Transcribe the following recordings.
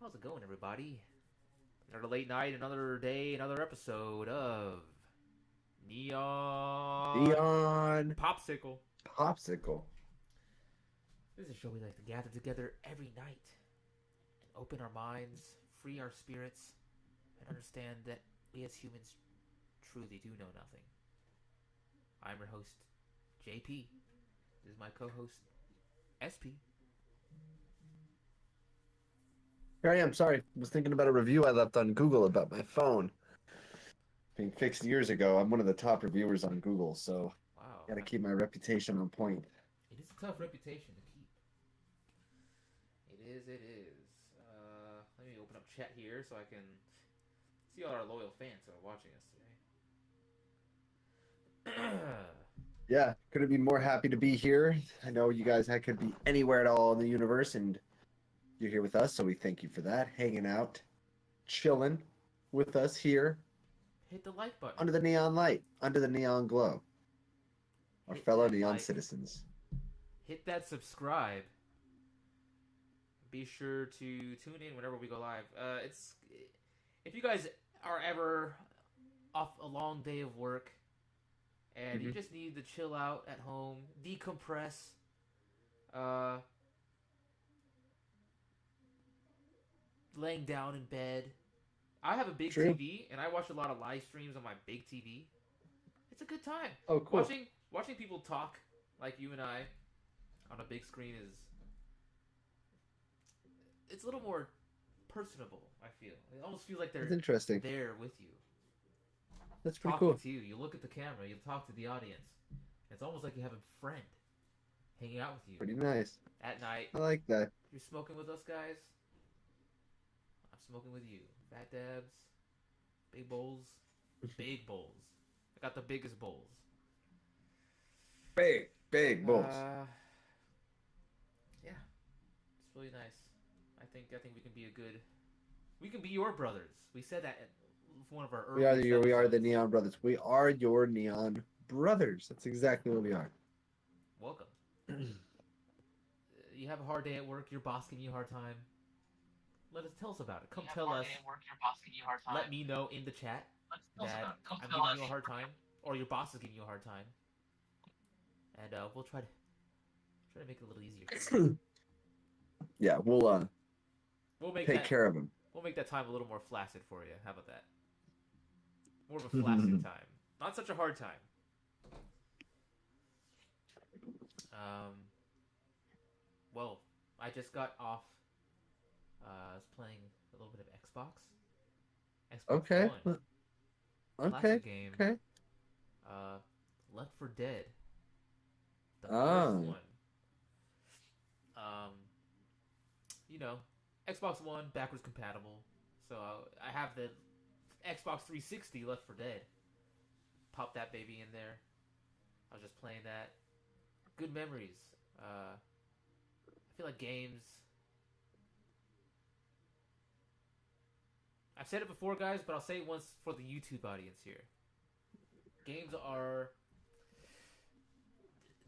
How's it going, everybody? Another late night, another day, another episode of Neon Neon Popsicle. Popsicle. This is a show we like to gather together every night and open our minds, free our spirits, and understand that we as humans truly do know nothing. I'm your host, JP. This is my co-host, SP. Here I am. Sorry, was thinking about a review I left on Google about my phone being fixed years ago. I'm one of the top reviewers on Google, so Wow, got to keep my reputation on point. it is a tough reputation to keep. It is. Let me open up chat here so I can see all our loyal fans that are watching us today. Yeah, couldn't be more happy to be here. I know you guys I could be anywhere at all in the universe, and you're here with us, so we thank you for that. Hanging out, chilling with us here Hit the like button. under the neon light, under the neon glow. Our Hit fellow that neon like. citizens. Hit that subscribe. Be sure to tune in whenever we go live. It's if you guys are ever off a long day of work and you Mhm. just need to chill out at home, decompress, uh, laying down in bed. I have a big True. TV and I watch a lot of live streams on my big TV. It's a good time. Oh, cool. Watching people talk like you and I on a big screen is it's a little more personable. I feel it almost feels like That's they're interesting. there with you, That's pretty talking cool. to you. You look at the camera, you talk to the audience. It's almost like you have a friend hanging out with you Pretty nice. at night. I like that. You're smoking with us, guys. I'm smoking with you. Fat dabs, big bowls, big bowls. I got the biggest bowls. Big bulls. Yeah, it's really nice. I think we can be your brothers. We said that in one of our We are earliest we are the episodes. Neon Brothers. We are your Neon Brothers. That's exactly what we are. Welcome. You have a hard day at work. Your boss giving you a hard time. Tell us about it. Come tell us. At work, your boss giving you a hard time. Let me know in the chat Let's that come I'm tell giving us. you a hard time, or your boss is giving you a hard time, and we'll try to make it a little easier. Yeah, We'll make take that care of him. we'll make that time a little more flaccid for you. How about that? More of a flaccid time, not such a hard time. Um, well, I just got off. I was playing a little bit of Xbox. Xbox Okay. One. Okay. Classic game. Okay. Uh, Left 4 Dead. The Ah. first one. Um, Xbox One backwards compatible. So I have the Xbox 360 Left 4 Dead. Pop that baby in there. I was just playing that. Good memories. I feel like games. I've said it before, guys, but I'll say it once for the YouTube audience here. Games are.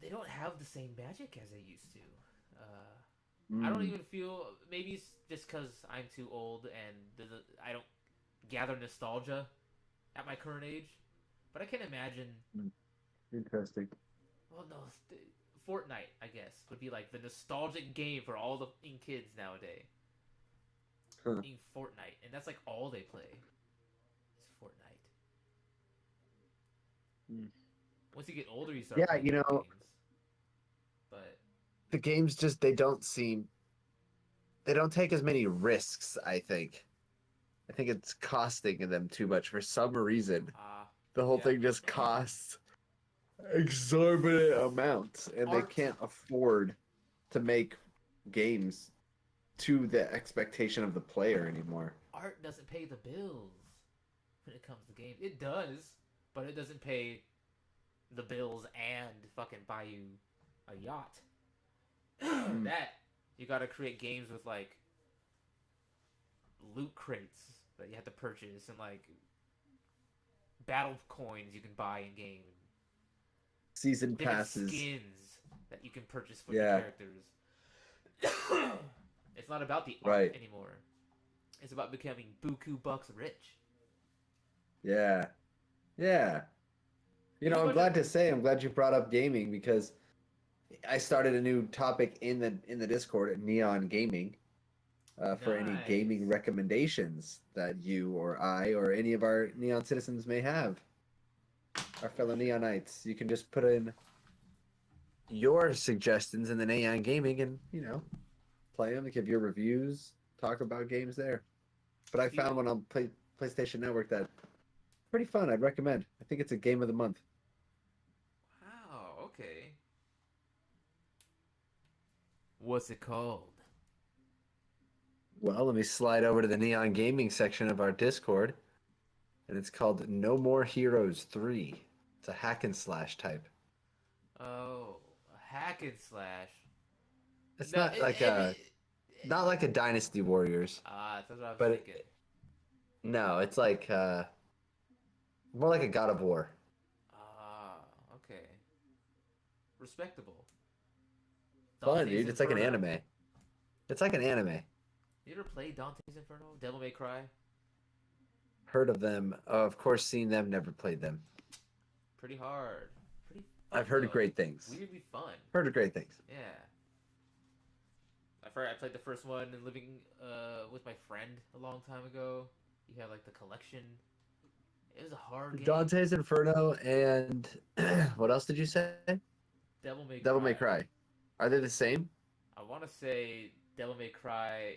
They don't have the same magic as they used to. I don't even feel. Maybe it's just because I'm too old and I don't gather nostalgia at my current age. But I can imagine. Interesting. Well, no, Fortnite, I guess, would be like the nostalgic game for all the kids nowadays. Huh. In Fortnite, and that's like all they play is Fortnite. Mm. Once you get older, you start Yeah, playing other games. But the games just they don't take as many risks, I think. I think it's costing them too much for some reason. The whole yeah. thing just costs exorbitant amounts, and they Art. can't afford to make games to the expectation of the player anymore. Art doesn't pay the bills when it comes to games. It does, but it doesn't pay the bills and fucking buy you a yacht. That you gotta create games with like loot crates that you have to purchase and like battle coins you can buy in game. Season Different passes. skins that you can purchase for Yeah. your characters. It's not about the art Right. anymore. It's about becoming buku bucks rich. Yeah. Yeah. There's a I'm bunch of glad to say I'm glad you brought up gaming because I started a new topic in the Discord, Neon Gaming, for any gaming nice. recommendations that you or I or any of our Neon citizens may have, our For fellow sure. Neonites. You can just put in your suggestions in the Neon Gaming and, play them, give your reviews, talk about games there. But I Speak. found one on PlayStation Network that pretty fun. I'd recommend. I think it's a game of the month. Wow. Okay. What's it called? Well, let me slide over to the Neon Gaming section of our Discord, and it's called No More Heroes 3. It's a hack and slash type. Oh, a hack and slash. It's No, not like a Dynasty Warriors, that's what I was but thinking. no, it's like more like a God of War. Ah, okay. Respectable. Fun, Dante's dude. It's like an Inferno. anime. It's like an anime. You ever play Dante's Inferno? Devil May Cry? Heard of them? Of course, seen them. Never played them. Pretty hard. Pretty fun I've heard of though. great things. Weirdly fun. Heard of great things. Yeah. I played the first one and living with my friend a long time ago. You had like the collection. It was a hard game. Dante's Inferno and what else did you say? Devil May Devil May Cry. Cry. Are they the same? I want to say Devil May Cry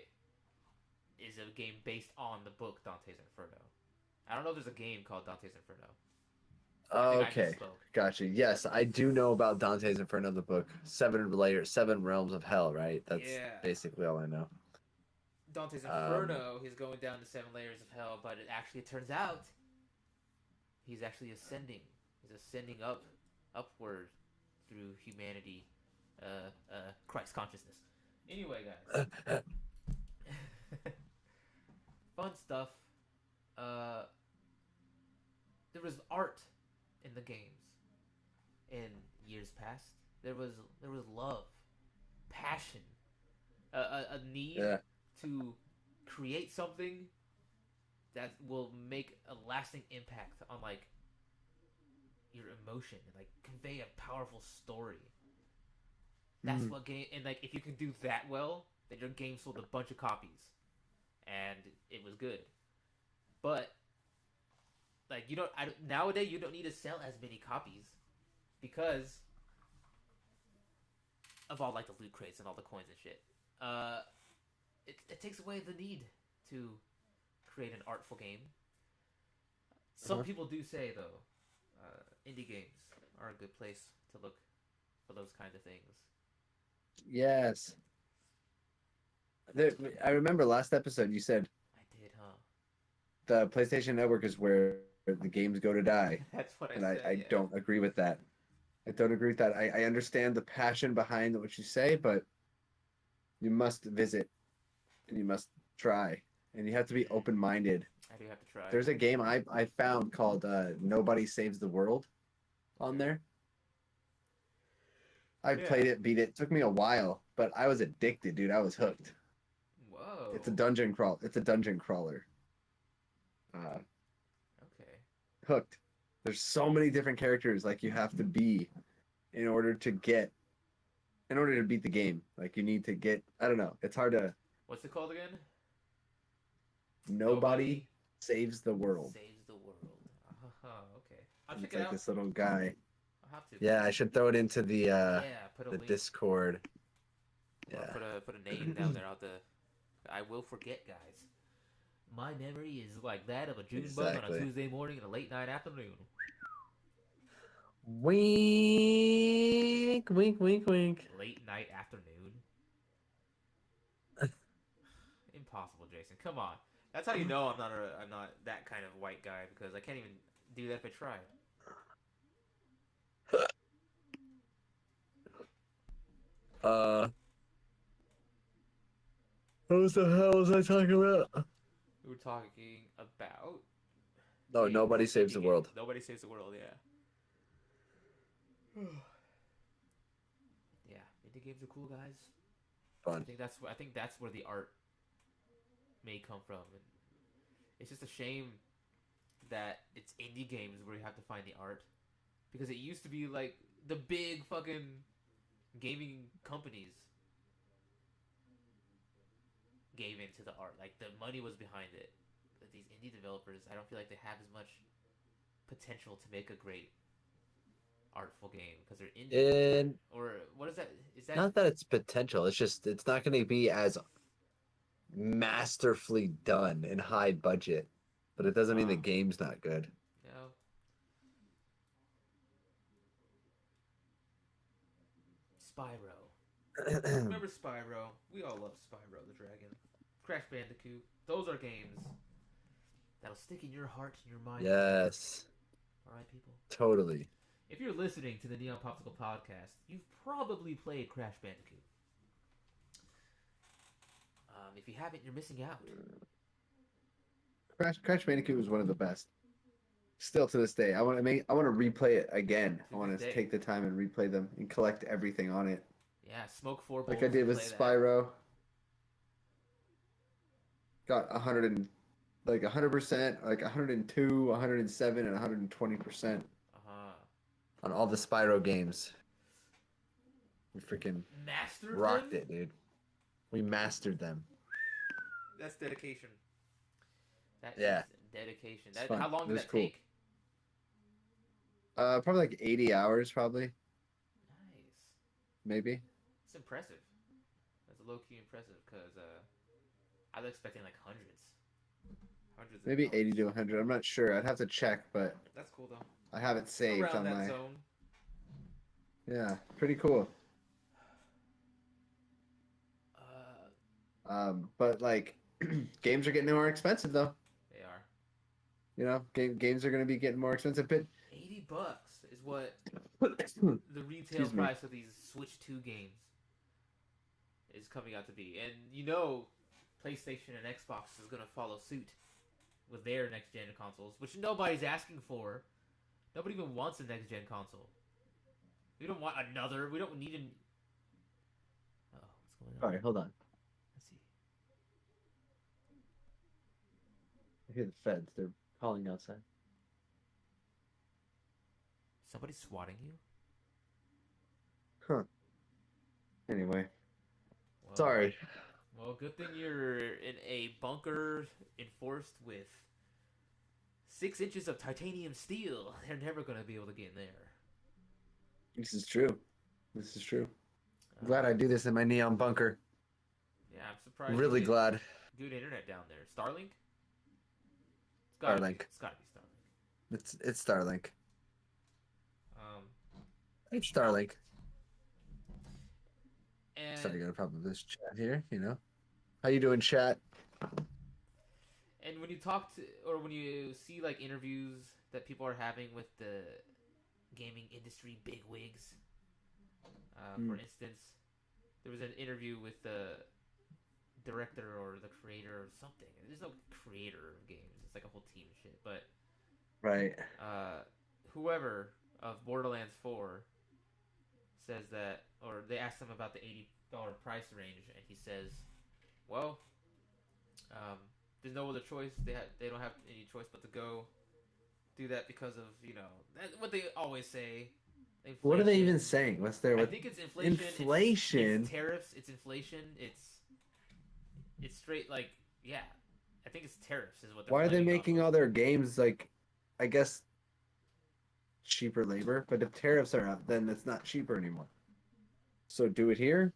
is a game based on the book Dante's Inferno. I don't know if there's a game called Dante's Inferno. I think I Okay, misspoke. gotcha. Yes, I do know about Dante's Inferno, the book. 7 layers, 7 realms of hell, right? That's Yeah. basically all I know. Dante's Um, Inferno, he's going down to 7 layers of hell, but it turns out he's actually ascending. He's ascending upward through humanity, Christ consciousness. Anyway, guys, fun stuff. Uh, there was art in the games in years past. There was love, passion, a need yeah. to create something that will make a lasting impact on like your emotion and like convey a powerful story. That's Mm. what game and like if you can do that well, then your game sold a bunch of copies, and it was good. But like nowadays you don't need to sell as many copies because of all like the loot crates and all the coins and shit. Uh, it takes away the need to create an artful game. Some Uh-huh. people do say though, indie games are a good place to look for those kinds of things. Yes. There, I remember last episode you said I did, huh? the PlayStation Network is where the games go to die, That's what I and I said. Yeah. don't agree with that. I don't agree with that. I understand the passion behind what you say, but you must visit and you must try, and you have to be open-minded. I do have to try. There's a game I found called Nobody Saves the World on Okay. there. I Yeah. played it, beat it. It took me a while, but I was addicted, dude. I was hooked. Whoa. It's a dungeon crawl. It's a dungeon crawler. Uh, Okay. Hooked. There's so many different characters like you have to be in order to beat the game. Like you need to get. I don't know. It's hard to. What's it called again? Nobody saves the world. Saves the world. Okay. I'll check It's it like out. this little guy. I'll have to. Yeah, I should throw it into Yeah. Put a the link. Discord. Or Yeah. put a name down there. I will forget, guys. My memory is like that of a June bug on a Exactly. Tuesday morning and a late night afternoon. Wink, wink, wink, wink. Late night afternoon. Impossible, Jason. Come on. That's how you know I'm not that kind of white guy because I can't even do that if I tried. What the hell was I talking about? We were talking about No, games, nobody saves indie the games. world. Nobody saves the world. Yeah. Yeah, indie games are cool, guys. Fun. I think that's where the art may come from. And it's just a shame that it's indie games where you have to find the art, because it used to be like the big fucking gaming companies gave into the art. Like the money was behind it. But these indie developers, I don't feel like they have as much potential to make a great artful game because they're indie. And Or what is that? Is that not that it's potential, it's just it's not going to be as masterfully done and high budget, but it doesn't mean the game's not good. you know? Spyro. Remember Spyro? We all love Spyro the Dragon. Crash Bandicoot. Those are games that'll stick in your heart and your mind. Yes, All right, people. totally. If you're listening to the Neon Popsicle podcast, you've probably played Crash Bandicoot. If you haven't, you're missing out. Crash Bandicoot was one of the best. Still to this day, I want to replay it again. I want to take the time and replay them and collect everything on it. Yeah, smoke 4 bowls. Like I did with Spyro. Got 100 and like 100%, like 102, 107, and 120% on all the Spyro games. We freaking rocked it, dude. We mastered them. That's dedication. That Yeah. is dedication. It's fun. How long It did was that cool. take? Probably like 80 hours, probably. Nice. Maybe. It's impressive. That's low-key impressive because I was expecting like hundreds. Hundreds. Maybe of 80 hours. to 100. I'm not sure. I'd have to check, but That's cool though. I have it saved Around on that my. zone. Yeah, pretty cool. But like, games are getting more expensive though. They are. You know, games are going to be getting more expensive. But $80 is what the retail Excuse me. price of these Switch 2 games is coming out to be. And you know, PlayStation and Xbox is going to follow suit with their next-gen consoles, which nobody's asking for. Nobody even wants a next-gen console. We don't want another. We don't need an... Oh, what's going on? all right, hold on. Let's see. I hear the feds. They're calling outside. Somebody swatting you? Huh. Anyway, Well, sorry. Well, good thing you're in a bunker enforced with 6 inches of titanium steel. They're never going to be able to get in there. This is true. This is true. I'm glad I do this in my neon bunker. Yeah, I'm surprised. Really you get glad. good internet down there. Starlink? Starlink. It's gotta be Starlink. It's Starlink. Um, It's Starlink. and Sorry, I got a problem with this chat here. You know, how you doing, chat? and when you talk to, or when you see like interviews that people are having with the gaming industry bigwigs, for instance, there was an interview with the director or the creator or something. There's no creator of games. It's like a whole team and shit. But Right. whoever of Borderlands 4 says that, or they asked him about the $80 price range, and he says, well, there's no other choice. They don't have any choice but to go do that because of, you know, that's what they always say. Inflation. What are they even saying? What's their? I think it's inflation. Inflation. It's tariffs. It's inflation. It's straight like, yeah. I think it's tariffs is what they're Why are they blaming making off all their games like, I guess, cheaper labor? But if tariffs are up, then it's not cheaper anymore. So do it here,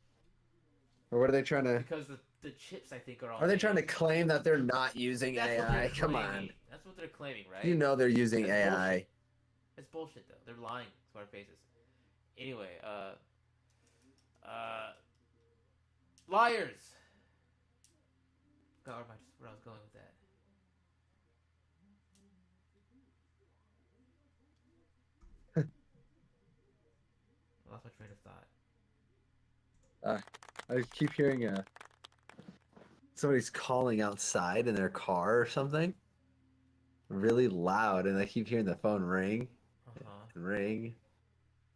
or what are they trying to? because the chips I think are all. Are they trying to made. claim that they're not using That's what AI? they're Come on. claiming. That's what they're claiming, right? You know they're using That's AI. bullshit. It's bullshit though. They're lying to our faces. Anyway, liars. God, where I was going with that. I lost my train of thought. I keep hearing somebody's calling outside in their car or something, really loud, and I keep hearing the phone ring, ring,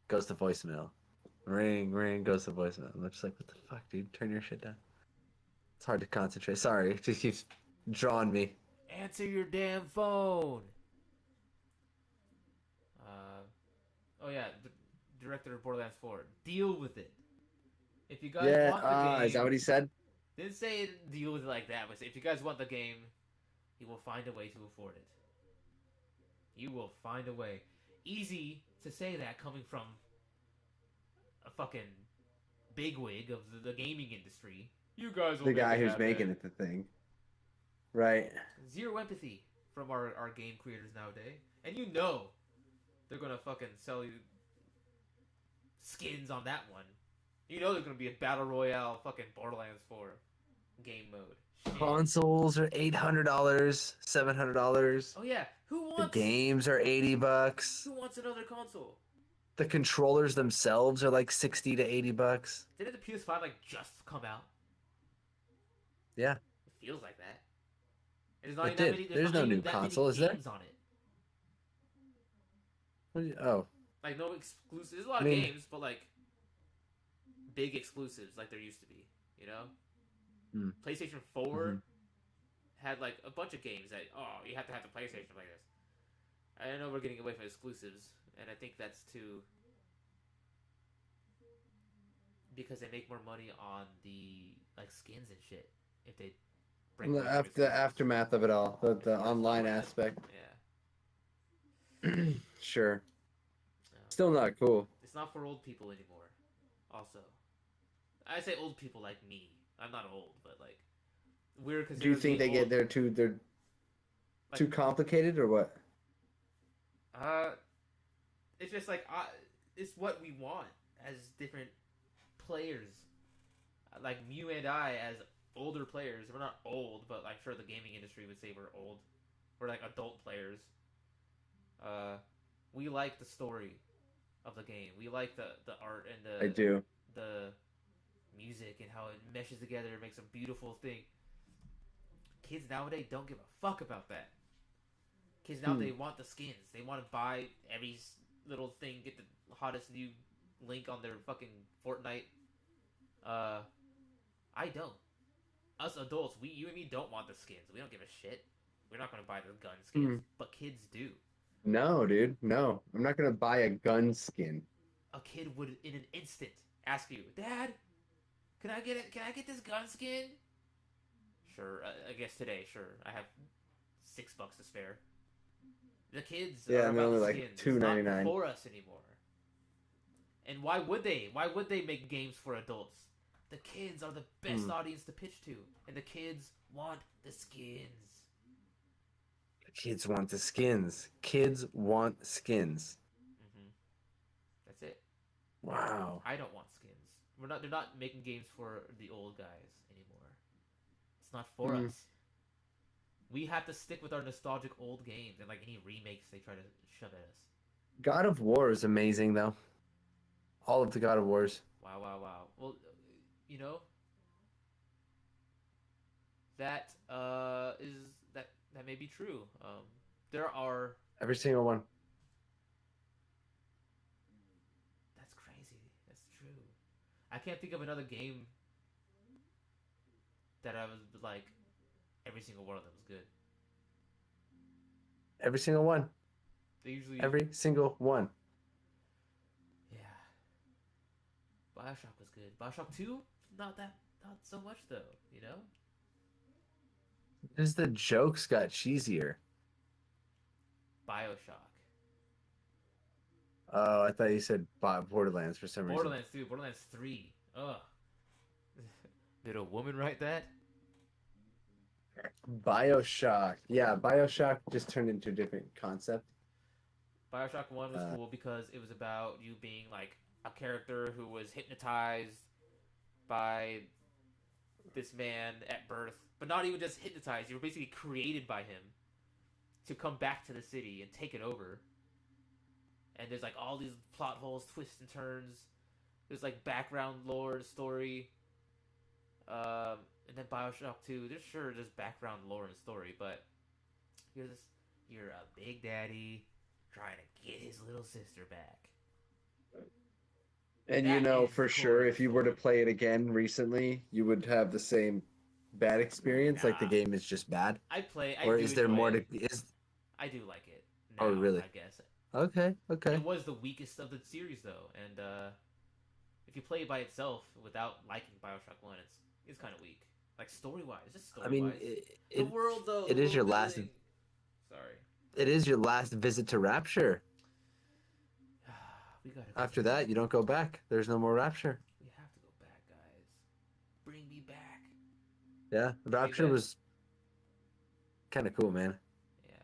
goes to voicemail, ring, goes to voicemail. I'm just like, what the fuck, dude? Turn your shit down. It's hard to concentrate. Sorry, it just keeps drawn me. Answer your damn phone. Oh yeah, director of Borderlands 4. Deal with it. If you guys Yeah, want the is that game, what he said? didn't say deal with it like that, but say, if you guys want the game, he will find a way to afford it. You will find a way. Easy to say that coming from a fucking bigwig of the gaming industry. You guys will The make guy it who's making happen. it the thing. Right. Zero empathy from our game creators nowadays. And you know they're gonna fucking sell you skins on that one. You know there's gonna be a battle royale fucking Borderlands 4 game mode. Shit. Consoles are $800, $700. Oh yeah, The games are $80. who wants another console? The controllers themselves are like 60 to $80. Didn't the PS5 like just come out? Yeah, It feels like that. There's not it even that did. many. There's There's not no even new that console, many is there? games on it. Oh, Like no exclusives. There's a lot I of mean, games, but like big exclusives like there used to be. You know, Hmm. PlayStation 4 Mhm. had like a bunch of games that you have to have the PlayStation to play this. I know we're getting away from exclusives, and I think that's too because they make more money on the like skins and shit if they break away from The exclusives. aftermath of it all, the online Yeah. aspect. Yeah. Sure. No. Still not cool. It's not for old people anymore. Also, I say old people like me. I'm not old, but like we're considered. Do you think they get they're like, too complicated or what? It's just like it's what we want as different players. Like you and I, as older players, we're not old, but I'm sure the gaming industry would say we're old. We're like adult players. We like the story of the game. We like the art and I do. the music and how it meshes together and makes a beautiful thing. Kids nowadays don't give a fuck about that. Kids now they want the skins. They want to buy every little thing, get the hottest new link on their fucking Fortnite. I don't. Us adults, you and me don't want the skins. We don't give a shit. We're not gonna buy the gun skins, but kids do. No, dude. No. I'm not gonna buy a gun skin. A kid would in an instant ask you, Dad, can I get it? Can I get this gun skin? Sure. I guess today, sure. I have $6 to spare. The kids Yeah, are and they're about only the like skins. It's $2.99. not for us anymore. And why would they? Why would they make games for adults? The kids are the best audience to pitch to, and the kids want the skins. Kids want the skins. Kids want skins. Mm-hmm. That's it. Wow. I don't want skins. They're not making games for the old guys anymore. It's not for us. We have to stick with our nostalgic old games and like any remakes they try to shove at us. God of War is amazing though. All of the God of Wars. Wow, wow, wow. Well, you know, that that may be true. There are. Every single one. That's crazy. That's true. I can't think of another game that I was like. Every single one of them was good. Every single one. They usually. Every single one. Yeah. BioShock was good. BioShock 2, not so much though. You know. Just the jokes got cheesier. BioShock. Oh, I thought you said Borderlands for some reason. Borderlands 2, Borderlands 3. Ugh. Did a woman write that? BioShock. Yeah, BioShock just turned into a different concept. BioShock 1 was cool because it was about you being like a character who was hypnotized by this man at birth. But not even just hypnotized, you were basically created by him to come back to the city and take it over. And there's like all these plot holes, twists and turns. There's like background lore, story. And then BioShock 2, there's background lore and story, but you're a big daddy trying to get his little sister back. And That you know is for the sure, core if you were to story. play it again recently, you would have the same bad experience? Like the Nah, game is just bad, I or do is there enjoy more it. to? Is I do like it oh now. really? I guess Okay, okay. it was the weakest of the series though, and if you play it by itself without liking Bioshock One, it's kind of weak. Like story wise, just I story mean, wise. The world though, the it is your world last building. Sorry. visit to Rapture. We gotta After continue. that, you don't go back. There's no more Rapture. We have to go back, guys. Bring me back. Yeah, Bring me Rapture back. was kind of cool, man. Yeah.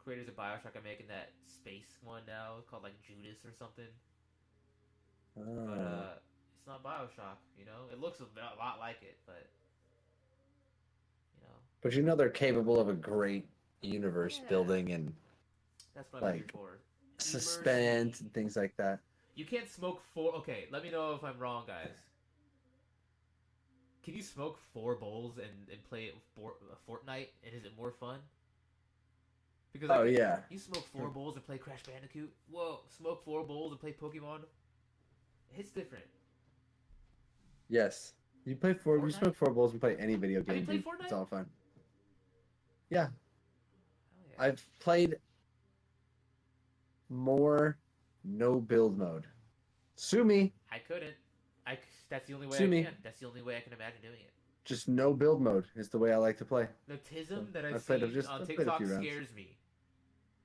Creators of Bioshock are making that space one now called like Judas or something. But Oh. it's not Bioshock, you know? It looks a lot like it, but you know. But you know they're capable of a great universe Yeah. building and That's what I'm here like for. Immerse suspense me. and things like that. You can't smoke four. Okay, let me know if I'm wrong, guys. Can you smoke four bowls and play Fortnite? And is it more fun? Because Oh like, yeah. you smoke four bowls and play Crash Bandicoot. Whoa, smoke four bowls and play Pokemon. It's different. Yes. You Fortnite? smoke four bowls and play any video Have you game, played dude. It's Fortnite? all fun. Yeah. Hell yeah. I've played more no build mode. Sue me. I couldn't. That's the only way Sue I me. can. That's the only way I can imagine doing it. Just no build mode is the way I like to play. The So tism that I I've played see on I've played a TikTok few rounds. scares me.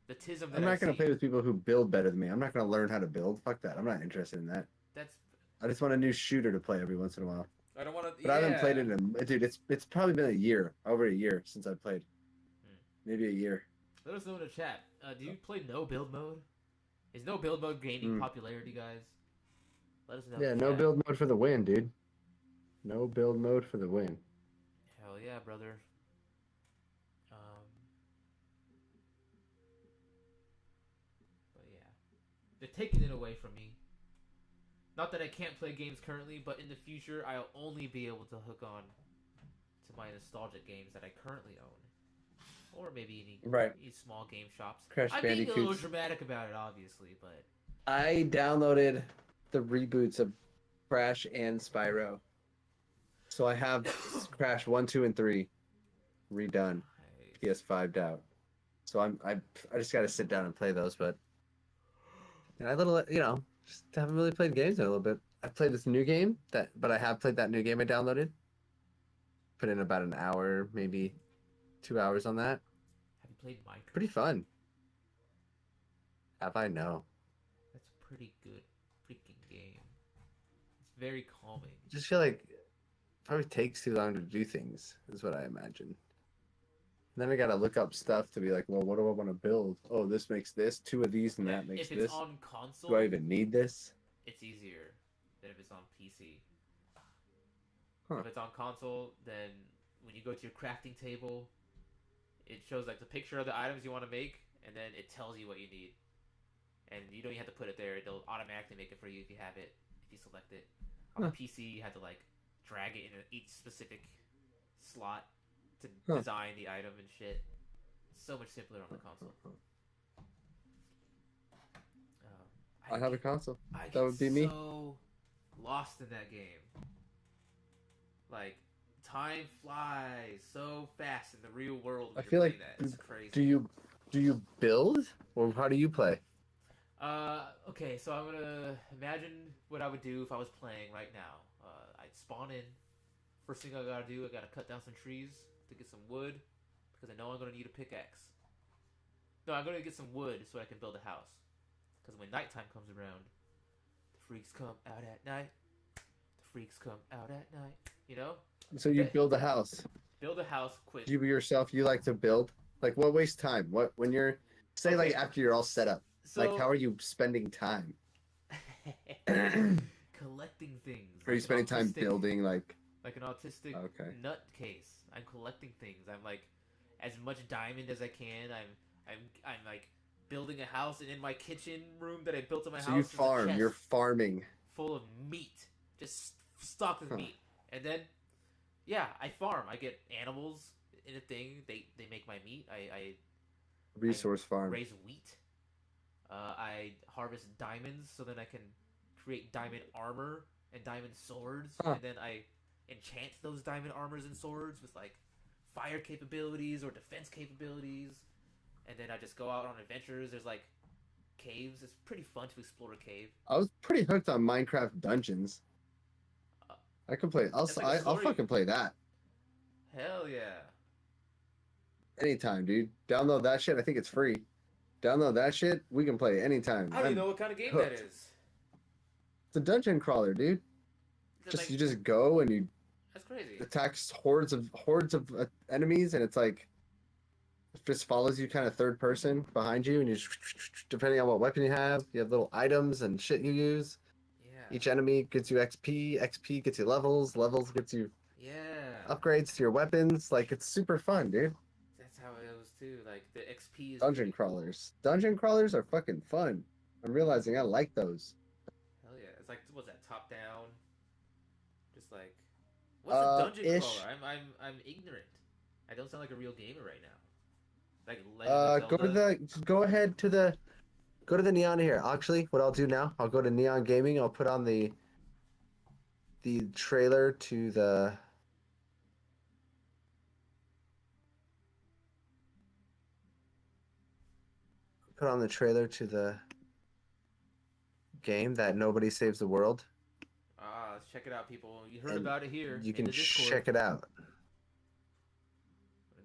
The tism that I'm I not gonna see. play with people who build better than me. I'm not gonna learn how to build. Fuck that. I'm not interested in that. That's. I just want a new shooter to play every once in a while. I don't want to. But I haven't played it in dude. It's probably been a year, over a year since I played. Maybe a year. Let us know in the chat. Do you play no build mode? Is no build mode gaining popularity, guys? Let us know. Yeah, no build mode for the win, dude. No build mode for the win. Hell yeah, brother. But yeah, they're taking it away from me. Not that I can't play games currently, but in the future, I'll only be able to hook on to my nostalgic games that I currently own. Or maybe any small game shops. Crash I'm being a little Bandicoots. dramatic about it, obviously, but... I downloaded the reboots of Crash and Spyro. So I have Crash 1, 2, and 3 redone. PS5'd out. So I just gotta sit down and play those, but I just haven't really played games in a little bit. I played this new game but I have played that new game I downloaded. Put in about an hour, maybe 2 hours on that. Have you played Minecraft? Pretty fun. Have I? No. That's a pretty good freaking game. It's very calming. I just feel like it probably takes too long to do things, is what I imagine. And then I gotta look up stuff to be like, well, what do I want to build? Oh, this makes this, two of these, and that makes if this. it's on console, do I even need this? It's easier than if it's on PC. Huh. If it's on console, then when you go to your crafting table, it shows like the picture of the items you want to make, and then it tells you what you need. And you don't even have to put it there; it'll automatically make it for you if you have it, if you select it. On the PC, you have to like drag it into each specific slot to design the item and shit. It's so much simpler on the console. I have a console. I That would be me. So lost in that game. Like time flies so fast in the real world. When I feel like that. It's crazy. do you build or how do you play? Okay, so I'm gonna imagine what I would do if I was playing right now. I'd spawn in. First thing I gotta do, I gotta cut down some trees to get some wood because I know I'm gonna need a pickaxe. No, I'm gonna get some wood so I can build a house. Because when nighttime comes around, the freaks come out at night. The freaks come out at night. You know? So you build a house. Build a house quick. You yourself, you like to build? Like what wastes time? What when you're like after you're all set up? So, like how are you spending time? Collecting things. Are you spending time building like an autistic nutcase? I'm collecting things. I'm like as much diamond as I can. I'm like building a house, and in my kitchen room that I built in my house. So you farm. You're farming. Full of meat, just stocked with meat, and then yeah, I farm. I get animals in a thing. They make my meat. I resource farm. Raise wheat. I harvest diamonds so then I can create diamond armor and diamond swords, and then I enchant those diamond armors and swords with like fire capabilities or defense capabilities, and then I just go out on adventures. There's like caves. It's pretty fun to explore a cave. I was pretty hooked on Minecraft Dungeons. Uh, I can play. it's like a I'll story. fucking play that Hell yeah! anytime, dude. Download that shit. I think it's free. Download that shit. We can play anytime. I don't even I'm know what kind of game that hooked. is. It's a dungeon crawler, dude. Like, You just go and you that's crazy. attack hordes of enemies, and it's like it just follows you kind of third person behind you, and you just, depending on what weapon you have little items and shit you use. Yeah. Each enemy gets you XP, XP gets you levels, levels gets you Yeah. upgrades to your weapons. Like it's super fun, dude. That's how it was too. Like the XP is Dungeon pretty crawlers. Dungeon crawlers are fucking fun. I'm realizing I like those. Hell yeah! It's like what's that top down? Just like what's a dungeon Ish. crawler? I'm ignorant. I don't sound like a real gamer right now. Like Legend of Zelda. Go to the Neon here. Actually, what I'll do now, I'll go to Neon Gaming. I'll put on the trailer to the game that Nobody Saves the World. Let's check it out, people. You heard And about it here. You in can the Discord. check it out. I'm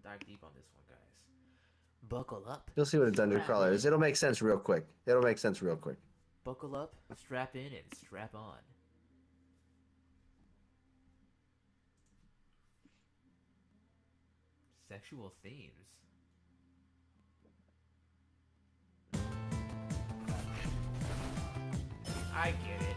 gonna dive deep on this one, guys. Buckle up. You'll see what a dungeon crawler is. It'll make sense real quick. Buckle up, strap in, and strap on. Sexual themes. I get it.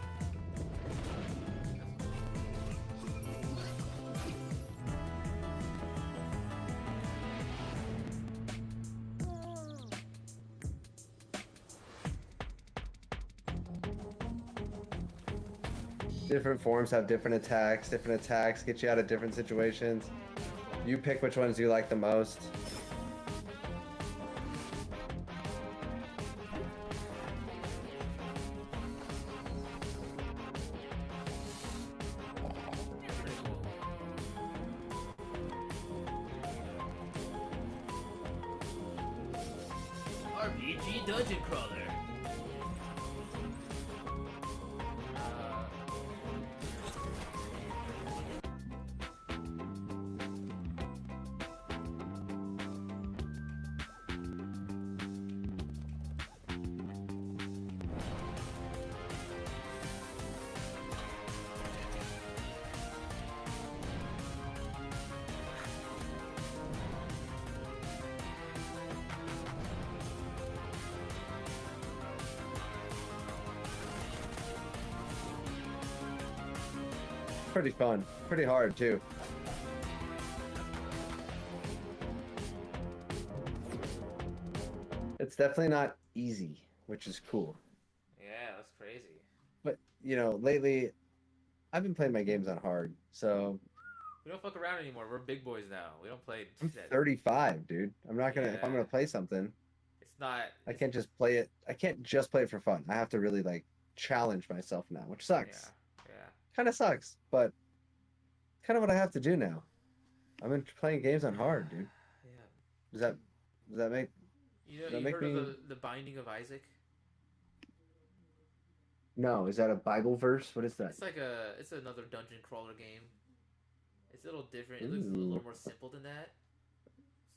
Different forms have different attacks. Different attacks get you out of different situations. You pick which ones you like the most. RPG Dungeon Crawler. Pretty fun. Pretty hard too. It's definitely not easy, which is cool. Yeah, that's crazy. But lately I've been playing my games on hard. So We don't fuck around anymore. We're big boys now. We don't play. I'm 35, dude. I'm not gonna if I'm Yeah. gonna play something, It's not. I can't just play it. I can't just play it for fun. I have to really like challenge myself now, which sucks. Yeah. Kind of sucks, but kind of what I have to do now. I've been playing games on hard, dude. Yeah. Does that make You know, Does that you make heard me- of the Binding of Isaac? No, is that a Bible verse? What is that? It's another dungeon crawler game. It's a little different. It looks a little Ooh. more simple than that.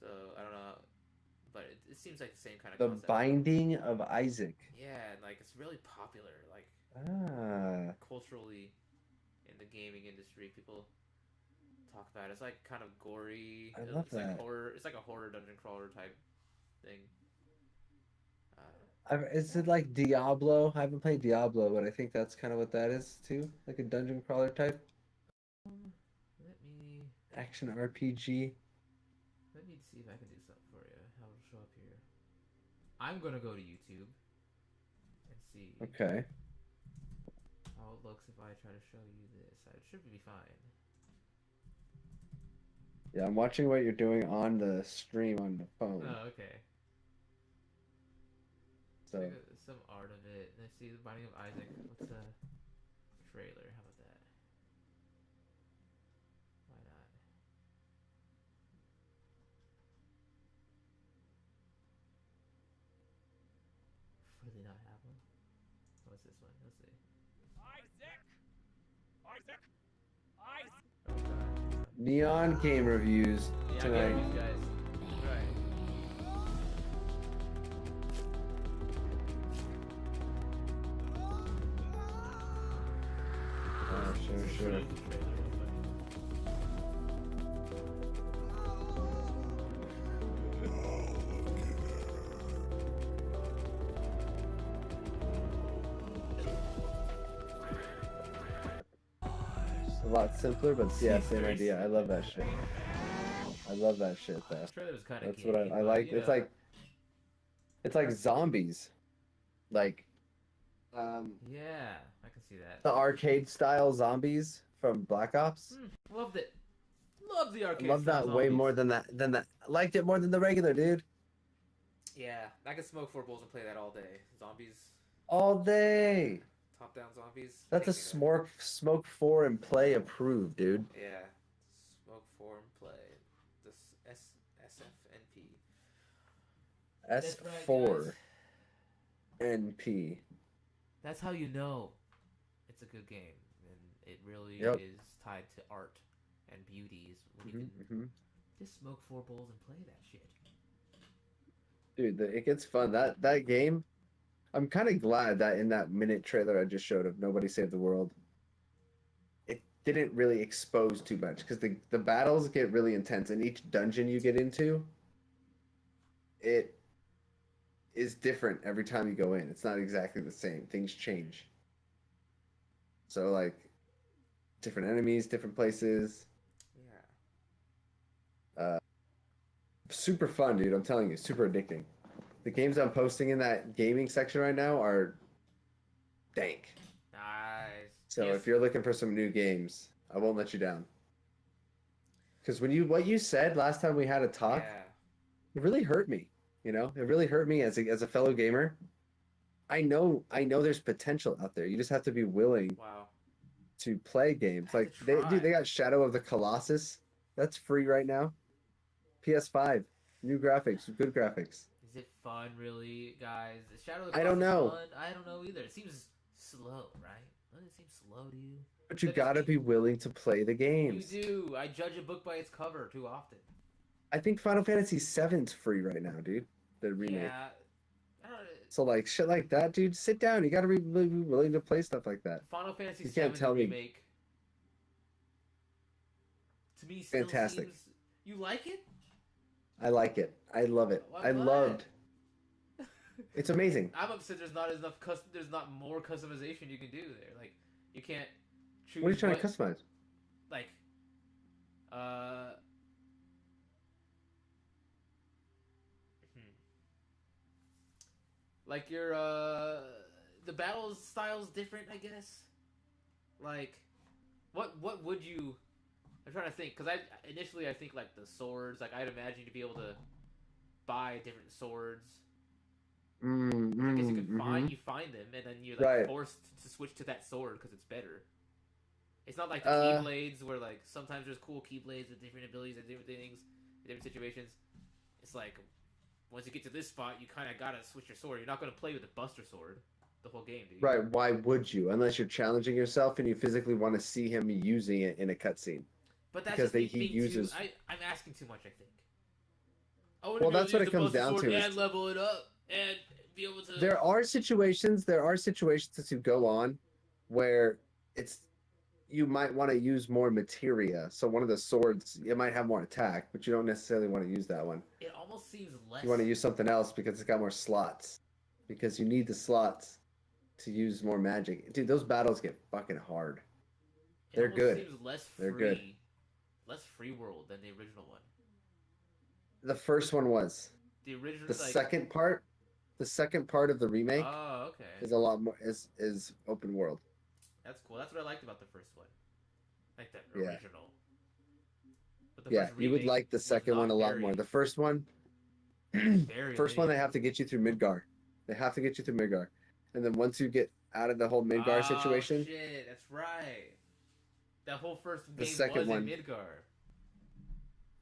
So I don't know, but it seems like the same kind of The concept. Binding of Isaac. Yeah, and like it's really popular, like Ah, culturally in the gaming industry. People talk about it. It's like kind of gory. I love It's like that. horror. It's like a horror dungeon crawler type thing. Uh, is it like Diablo? I haven't played Diablo, but I think that's kind of what that is too, like a dungeon crawler type let me action RPG. let me see if I can do something for you. How it'll show up here. I'm gonna go to YouTube and see Okay. how it looks if I try to show you this. It should be fine. Yeah, I'm watching what you're doing on the stream on the phone. Oh, okay. So Look at some art of it. Let's see the Binding of Isaac. What's the trailer? How about that? this one? Let's see. Isaac! Oh god. Neon game reviews Yeah, I tonight. get these guys. Right. Oh, sure. A lot simpler, but yeah, same idea. I love that shit. I love that shit, though. The trailer was kind of That's what I but, like. you It's like zombies, like yeah, I can see that. the arcade style zombies from Black Ops. Loved it. Loved the I arcade. love that style way zombies. more than that. I liked it more than the regular, dude. Yeah, I could smoke 4 bowls and play that all day. Zombies, All day. top-down zombies. That's a can't do that. smoke for and play approved, dude. Yeah, smoke for and play. This SFNP. S4 NP. That's how you know it's a good game, and it really Yep. is tied to art and beauty. Is when you can Mm-hmm. just smoke 4 bowls and play that shit. Dude, it gets fun. That game. I'm kind of glad that in that minute trailer I just showed of Nobody Saved the World, it didn't really expose too much because the battles get really intense, and each dungeon you get into, it is different every time you go in. It's not exactly the same. Things change. So like different enemies, different places. Yeah. Super fun, dude. I'm telling you, super addicting. The games I'm posting in that gaming section right now are dank. Nice. So Yes. if you're looking for some new games, I won't let you down. Because what you said last time we had a talk, Yeah. it really hurt me. You know, it really hurt me as a fellow gamer. I know there's potential out there. You just have to be willing Wow. to play games. I have Like to they try. got Shadow of the Colossus. That's free right now. PS5, new graphics, good graphics. Is it fun, really, guys? Is Shadow of the I don't Colossus know. Fun? I don't know either. It seems slow, right? Doesn't it seem slow to you? But you That is gotta me. be willing to play the You games. do. I judge a book by its cover too often. I think Final Fantasy VII's free right now, dude. The remake. Yeah. I don't, So like shit like that, dude. Sit down. You gotta be willing to play stuff like that. Final Fantasy You VII can't tell me- remake. To me, still Fantastic. seems. You like it? I like it. I love it. I'm I glad. loved. It's amazing. I'm upset. There's not enough. There's not more customization you can do there. Like, you can't choose. What are you trying to customize? Like, uh. Like your the battle style's different, I guess. Like, what would you? I'm trying to think, because I think like the swords. Like, I'd imagine you to be able to buy different swords. I guess you can find them, and then you're like Right. forced to switch to that sword because it's better. It's not like the keyblades where like sometimes there's cool keyblades with different abilities and different things, in different situations. It's like once you get to this spot, you kind of gotta switch your sword. You're not gonna play with the Buster Sword the whole game, dude. Right. Why would you? Unless you're challenging yourself and you physically want to see him using it in a cutscene. But that's Because just me he being uses- too. I'm asking too much, I think. I wouldn't Well, be able that's to what use it the comes Buster down Sword to is- and level it up and be able to. There are situations to go on where you might want to use more materia. So one of the swords, it might have more attack, but you don't necessarily want to use that one. It almost seems less. You want to use something else because it's got more slots. Because you need the slots to use more magic. Dude, those battles get fucking hard. It They're almost good. Seems less They're free, good. less free world than the original one. The first one was. The original. The second part of the remake Oh, okay. is a lot more is open world. That's cool. That's what I liked about the first one. Like the Yeah. original. But the Yeah, first you would remake like the was second not one a lot very- more. The first one, very first one they linear. have to get you through Midgar. They have to get you through Midgar, and then once you get out of the whole Midgar situation, Shit, that's right. That whole first The game second was one- in Midgar.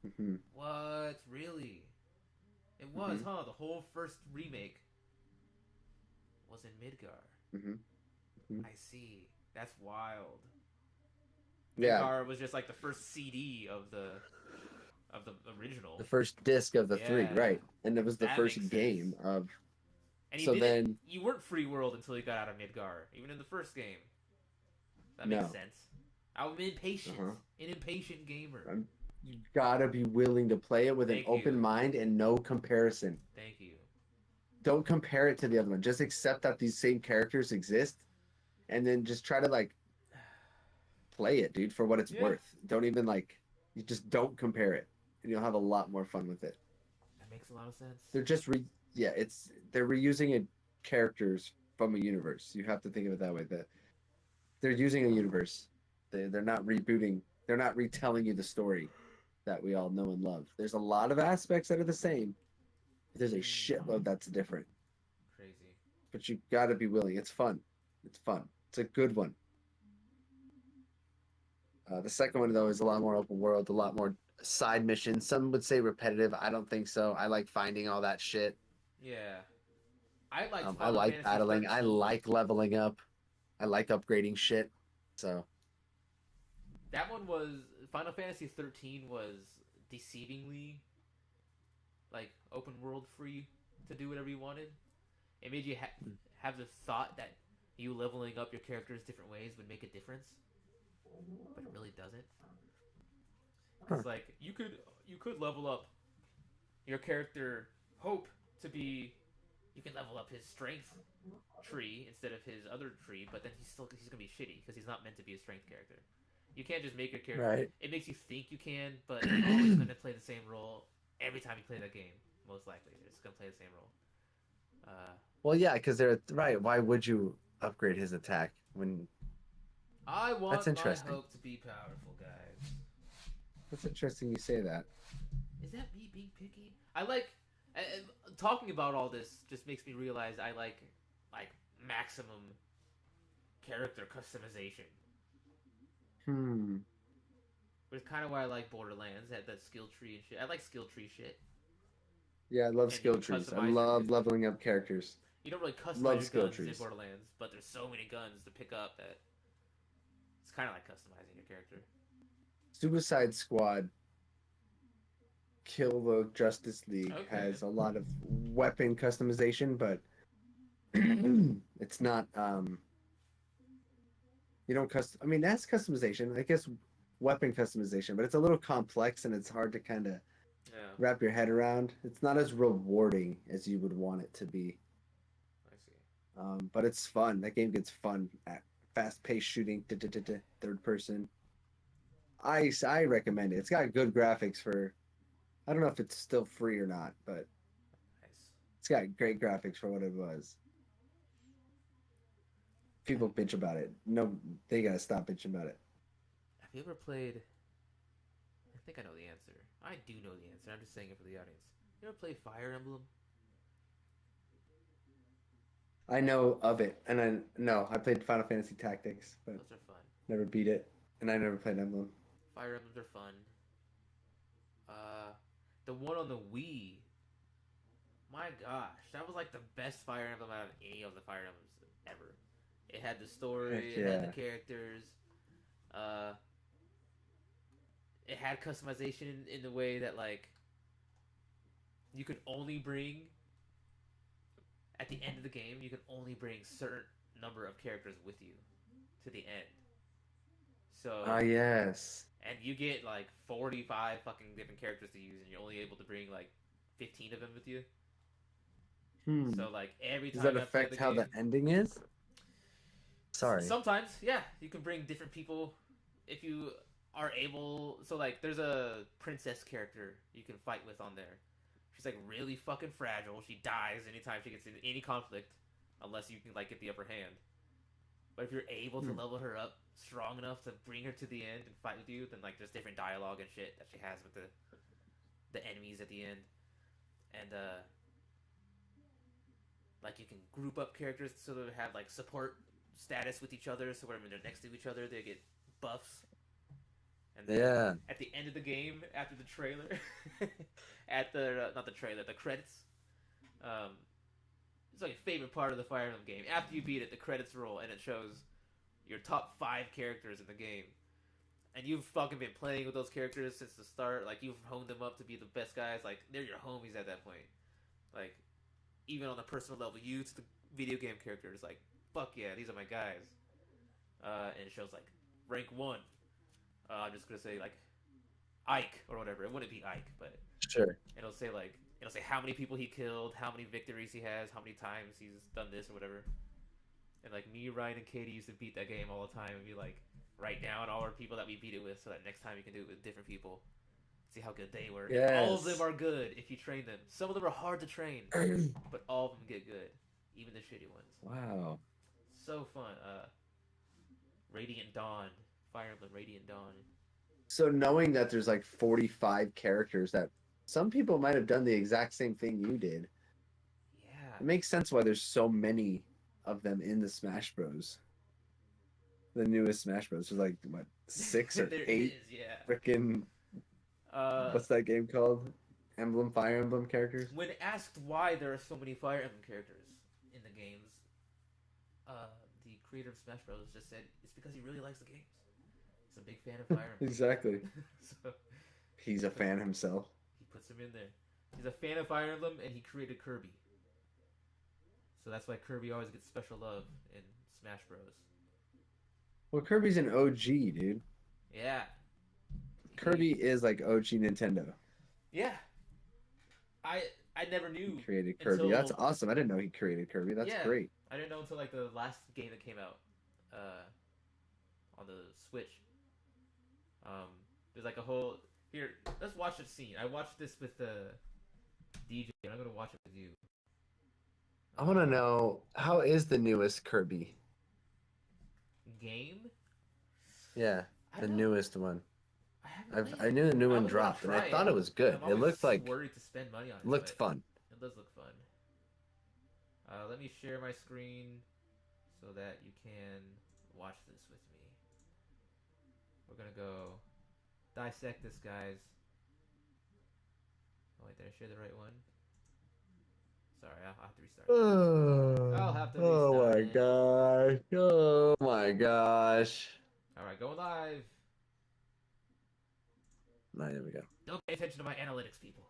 mhm, What? Really? It was, Mhm. huh? The whole first remake was in Midgar. mhm. I see. That's wild. Yeah, Midgar was just like the first CD of the the original. first disc of the three, Yeah, right? And it was the that makes first sense. game of. And you So didn't. then, You weren't free world until you got out of Midgar, even in the first game. That makes no. sense. I'm impatient, Uh-huh. an impatient gamer. You gotta be willing to play it with an Thank open you, mind and no comparison. thank you. Don't compare it to the other one. Just accept that these same characters exist, and then just try to like play it, dude, for what it's Yeah, worth. Don't even like. You just don't compare it, and you'll have a lot more fun with it. that makes a lot of sense. They're just yeah, they're reusing characters from a universe. You have to think of it that way. That they're using a universe. They're not rebooting. They're not retelling you the story that we all know and love. There's a lot of aspects that are the same. But there's a shitload that's different. Crazy. But you got to be willing. It's fun. It's fun. It's a good one. The second one though is a lot more open world, a lot more side missions. Some would say repetitive. I don't think so. I like finding all that shit. Yeah, I liked I Final like Fantasy battling. I 13. like leveling up. I like upgrading shit. So That one was Final Fantasy 13 was deceivingly like open world free to do whatever you wanted. It made you have the thought that you leveling up your characters different ways would make a difference, but it really doesn't. huh. Because like you could level up your character Hope to be you can level up his strength tree instead of his other tree, but then he's gonna be shitty because he's not meant to be a strength character. You can't just make your character. Right. It makes you think you can, but you're always gonna play the same role every time you play that game. Most likely, you're just gonna play the same role. Well, yeah, because they're right. Why would you upgrade his attack when? I That's want my interesting. Hope to be powerful, guys. That's interesting you say that. Is that me being picky? I like talking about all this. Just makes me realize I like maximum character customization. Hmm. Which is kind of why I like Borderlands. That skill tree and shit. I like skill tree shit, Yeah, I love and you skill can trees. I customize your. love leveling up characters. You don't really customize Love your skill guns in trees. Borderlands, but there's so many guns to pick up that it's kind of like customizing your character. Suicide Squad, Kill the Justice League Okay. has a lot of weapon customization, but it's not. You don't custom. I mean, that's customization. I guess weapon customization, but it's a little complex and it's hard to kind of Yeah, wrap your head around. It's not as rewarding as you would want it to be. I see. But it's fun. That game gets fun at fast-paced shooting, third person. I recommend it. It's got good graphics for. I don't know if it's still free or not, but Nice. it's got great graphics for what it was. People bitch about it. No, they gotta stop bitching about it. Have you ever played? I think I know the answer. I do know the answer. I'm just saying it for the audience. You ever played Fire Emblem? I know of it, and I no, I played Final Fantasy Tactics, but Those are fun. never beat it, and I never played Emblem. Fire Emblems are fun. Uh, the one on the Wii. My gosh, that was like the best Fire Emblem out of any of the Fire Emblems ever. It had the story. Heck It had yeah. the characters. Uh, it had customization in the way that like you could only bring at the end of the game. You can only bring certain number of characters with you to the end. So Ah, yes. and you get like 45 fucking different characters to use, and you're only able to bring like 15 of them with you. Hmm. So like every Does time that you have to play affect the how game, the ending is? Sorry. sometimes yeah, you can bring different people if you are able. So like there's a princess character you can fight with on there. She's like really fucking fragile. She dies anytime she gets in any conflict, unless you can like get the upper hand. But if you're able to Hmm. level her up strong enough to bring her to the end and fight with you, then like there's different dialogue and shit that she has with the enemies at the end, and like you can group up characters so they have like support status with each other. So when they're next to each other, they get buffs. And then Yeah. at the end of the game, after the trailer, at the not the trailer, the credits, um, it's like a favorite part of the Fire Emblem game. After you beat it, the credits roll and it shows your top 5 characters in the game. And you've fucking been playing with those characters since the start. Like, you've honed them up to be the best guys. Like, they're your homies at that point. Like, even on a personal level, you to the video game characters, like, fuck yeah, these are my guys. And it shows, like, rank 1. I'm just gonna say, like, Ike or whatever. It wouldn't be Ike, but Sure. it'll say, like, it'll say how many people he killed, how many victories he has, how many times he's done this or whatever. And, like, me, Ryan, and Katie used to beat that game all the time and be like, write down all our people that we beat it with so that next time you can do it with different people. See how good they were. Yes. All of them are good if you train them. Some of them are hard to train, but all of them get good. Even the shitty ones. Wow. So fun. Radiant Dawn. Fire Emblem Radiant Dawn. So knowing that there's like 45 characters that some people might have done the exact same thing you did. Yeah. It makes sense why there's so many of them in the Smash Bros. The newest Smash Bros. There's like what 6 or There 8 is, yeah. freaking what's that game called? Fire Emblem characters? When asked why there are so many Fire Emblem characters in the games, the creator of Smash Bros. Just said it's because he really likes the games. He's a big fan of Fire Emblem. Exactly. So He's a fan himself. he puts him in there. He's a fan of Fire Emblem, and he created Kirby. So that's why Kirby always gets special love in Smash Bros. Well, Kirby's an OG, dude. Yeah. Kirby is like OG Nintendo. Yeah. I never knew. He created Kirby. until- That's awesome. I didn't know he created Kirby. That's Yeah. great. I didn't know until like the last game that came out on the Switch. There's like a whole here. Let's watch the scene. I watched this with the DJ, and I'm gonna watch it with you. I want to know, how is the newest Kirby? Game. Yeah, I the don't know. newest one. I haven't I knew the new I one was gonna dropped, and I try thought it was good. I'm It always looked like worried to spend money on it. looked but fun. It does look fun. Let me share my screen so that you can watch this with me. We're gonna go dissect this, guys. Oh wait, did I share the right one? Sorry, I'll have to restart. I'll have to Oh my restart it. gosh. Oh my gosh. Alright, going live. Right, there we go. Don't pay attention to my analytics, people.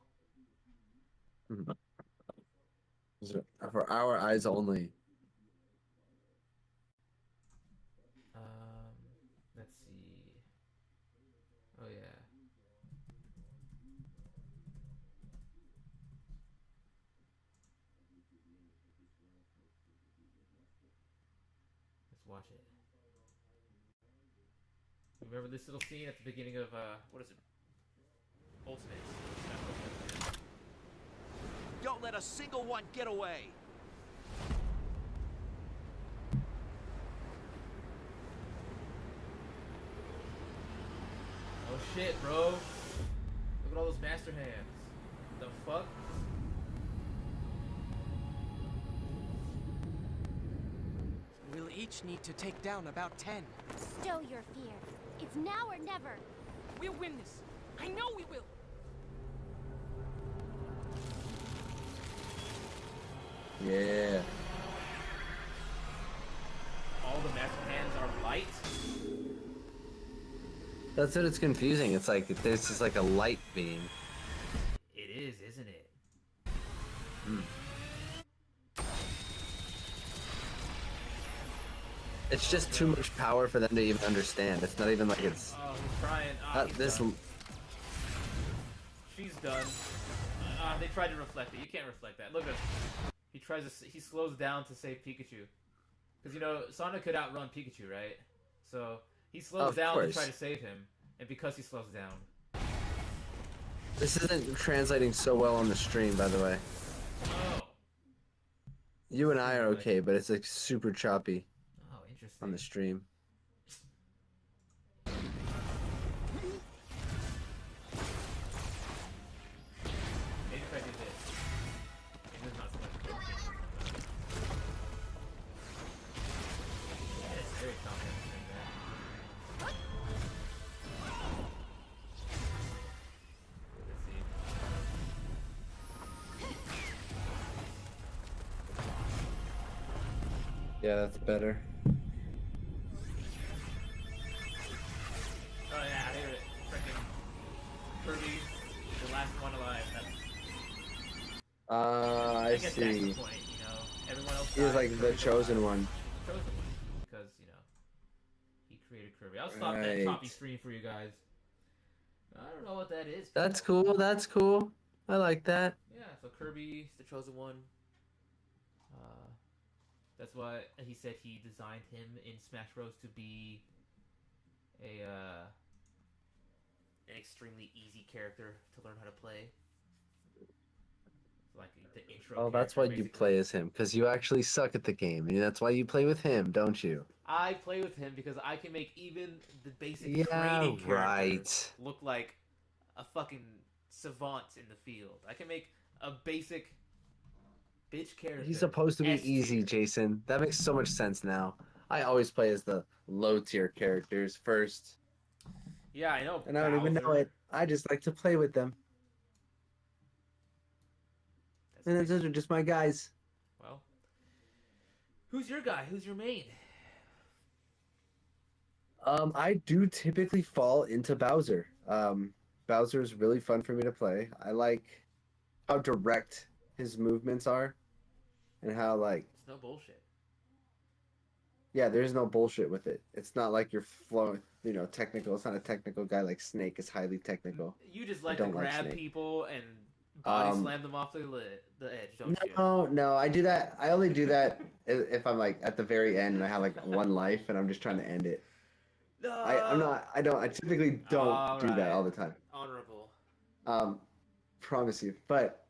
For our eyes only. Let's see. Oh yeah. Let's watch it. Remember this little scene at the beginning of what is it? Ultimate. Don't let a single one get away. Oh shit, bro. Look at all those master hands. The fuck? We'll each need to take down about 10. Stow your fear. It's now or never. We'll win this. I know we will. Yeah. All the master hands are light? That's what it's confusing. It's like there's just like a light beam. It is, isn't it? It's just too much power for them to even understand. It's not even like it's Oh, he's trying. He's this. done. She's done. They tried to reflect it. You can't reflect that. Look at him. He tries to. He slows down to save Pikachu. Because, you know, Sonic could outrun Pikachu, right? So he slows Of down to course. try to save him. And because he slows down. This isn't translating so well on the stream, by the way. Oh. You and I are okay, but it's like super choppy Oh, interesting. on the stream. Maybe if I do this. Maybe there's not so much coaching. Yeah, it's very confident in that. Let's see. Yeah, that's better. Oh yeah, I hear it. Freaking Kirby, the last one alive. I I guess that's the see. point, you know. Everyone else He was died, like the Kirby's chosen alive. one. Chosen one, because you know he created Kirby. I'll stop that Right. choppy stream for you guys. I don't know what that is. That's cool. That's cool. I like that. Yeah, so Kirby's the chosen one. That's why he said he designed him in Smash Bros. To be an extremely easy character to learn how to play. Like the intro. Oh, that's why you play as him, because you actually suck at the game, and that's why you play with him, don't you? I play with him because I can make even the basic Yeah, training character right. look like a fucking savant in the field. I can make a basic bitch character. He's supposed to be S tier. easy, Jason. That makes so much sense now. I always play as the low tier characters first. Yeah, I know. And I don't even know Bowser. it. I just like to play with them. And That's those are just my guys. well, who's your guy? Who's your main? I do typically fall into Bowser. Bowser is really fun for me to play. I like how direct his movements are, and how like It's no bullshit. yeah, there's no bullshit with it. It's not like you're flowing, you know, technical. It's not a technical guy like Snake is highly technical. You just like to don't like grab Snake. people and body slam them off the edge, don't you? No, I do that. I only do that if I'm like at the very end and I have like one life and I'm just trying to end it. No. I typically don't do that all the time. Honorable. Promise you. But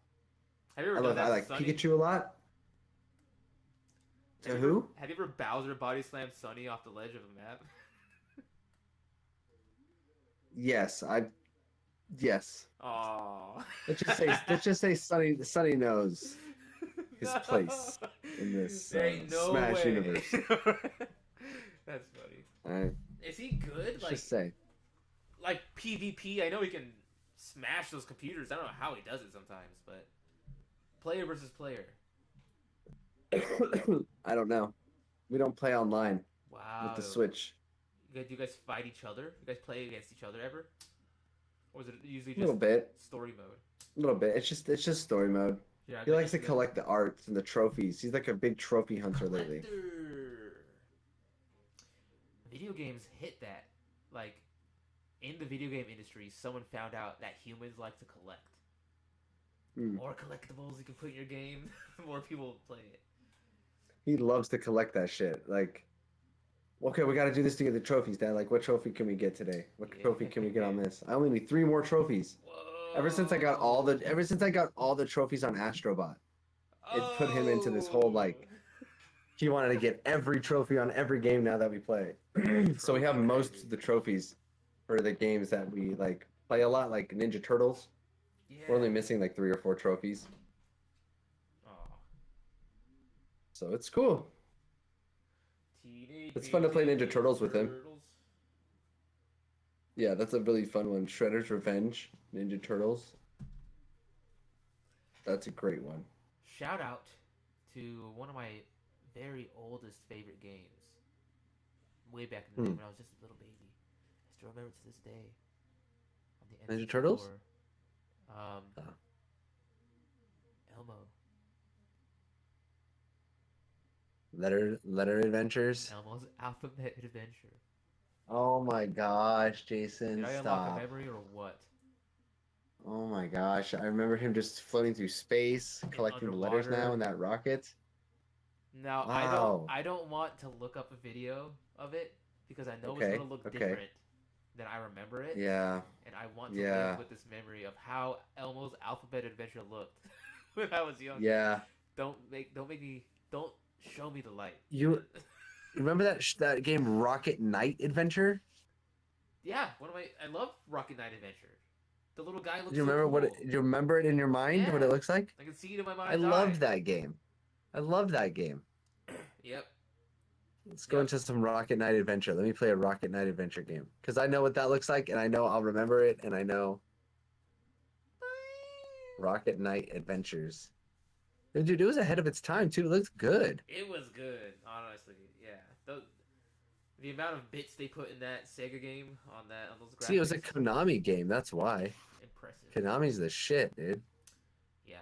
Have you ever done that I to like Sunny? Pikachu a lot. To who? Have you ever Bowser body slammed Sunny off the ledge of a map? Yes, yes. Aww. Let's just say Sunny knows his place in this There ain't no Smash way. universe. That's funny. Alright, Is he good? let's just say. Like PvP, I know he can smash those computers. I don't know how he does it sometimes, but player versus player. I don't know. We don't play online Wow. with the Switch. Do you guys fight each other? You guys play against each other ever? Or is it usually A just little bit. story mode? A little bit. It's just story mode. Yeah, He likes to collect the arts and the trophies. He's like a big trophy hunter lately. Video games hit that. Like, in the video game industry, someone found out that humans like to collect. More collectibles you can put in your game, more people play it. He loves to collect that shit. Like, okay, we got to do this to get the trophies, Dad. Like, what trophy can we get today? What trophy can we get on this? I only need 3 more trophies. Whoa. Ever since I got all the trophies on Astrobot, it put him into this whole like. He wanted to get every trophy on every game now that we play. So we have most of the trophies for the games that we like play a lot, like Ninja Turtles. Yeah. We're only missing like 3 or 4 trophies. Aw. So it's cool. Teenage It's fun to play Ninja Mutant Turtles with him. Turtles. Yeah, that's a really fun one. Shredder's Revenge, Ninja Turtles. That's a great one. Shout out to one of my very oldest favorite games. Way back in the day when I was just a little baby. I still remember to this day. On the Ninja N64, Turtles? Elmo. Letter Adventures. Elmo's Alphabet Adventure. Oh my gosh, Jason, Did I unlock stop. a memory or what? Oh my gosh, I remember him just floating through space, collecting the letters now underwater. in that rocket. Now Wow. I don't want to look up a video of it because I know Okay, it's gonna look okay. different than I remember it. Yeah, And I want to Yeah. live with this memory of how Elmo's Alphabet Adventure looked when I was young. yeah. Don't show me the light. You remember that game Rocket Knight Adventure? Yeah, I love Rocket Knight Adventure. The little guy looks. Do you so remember cool. do you remember it in your mind what it Yeah. looks like? I can see it in my I mind's loved eye. that game. I love that game. Yep. Let's go Yep. into some Rocket Knight Adventure. Let me play a Rocket Knight Adventure game because I know what that looks like, and I know I'll remember it, and I know Rocket Knight Adventures. Dude, it was ahead of its time too. It looks good. It was good. honestly, yeah. The amount of bits they put in that Sega game on those graphics. See, it was a Konami game. That's why. Impressive. Konami's the shit, dude. Yeah.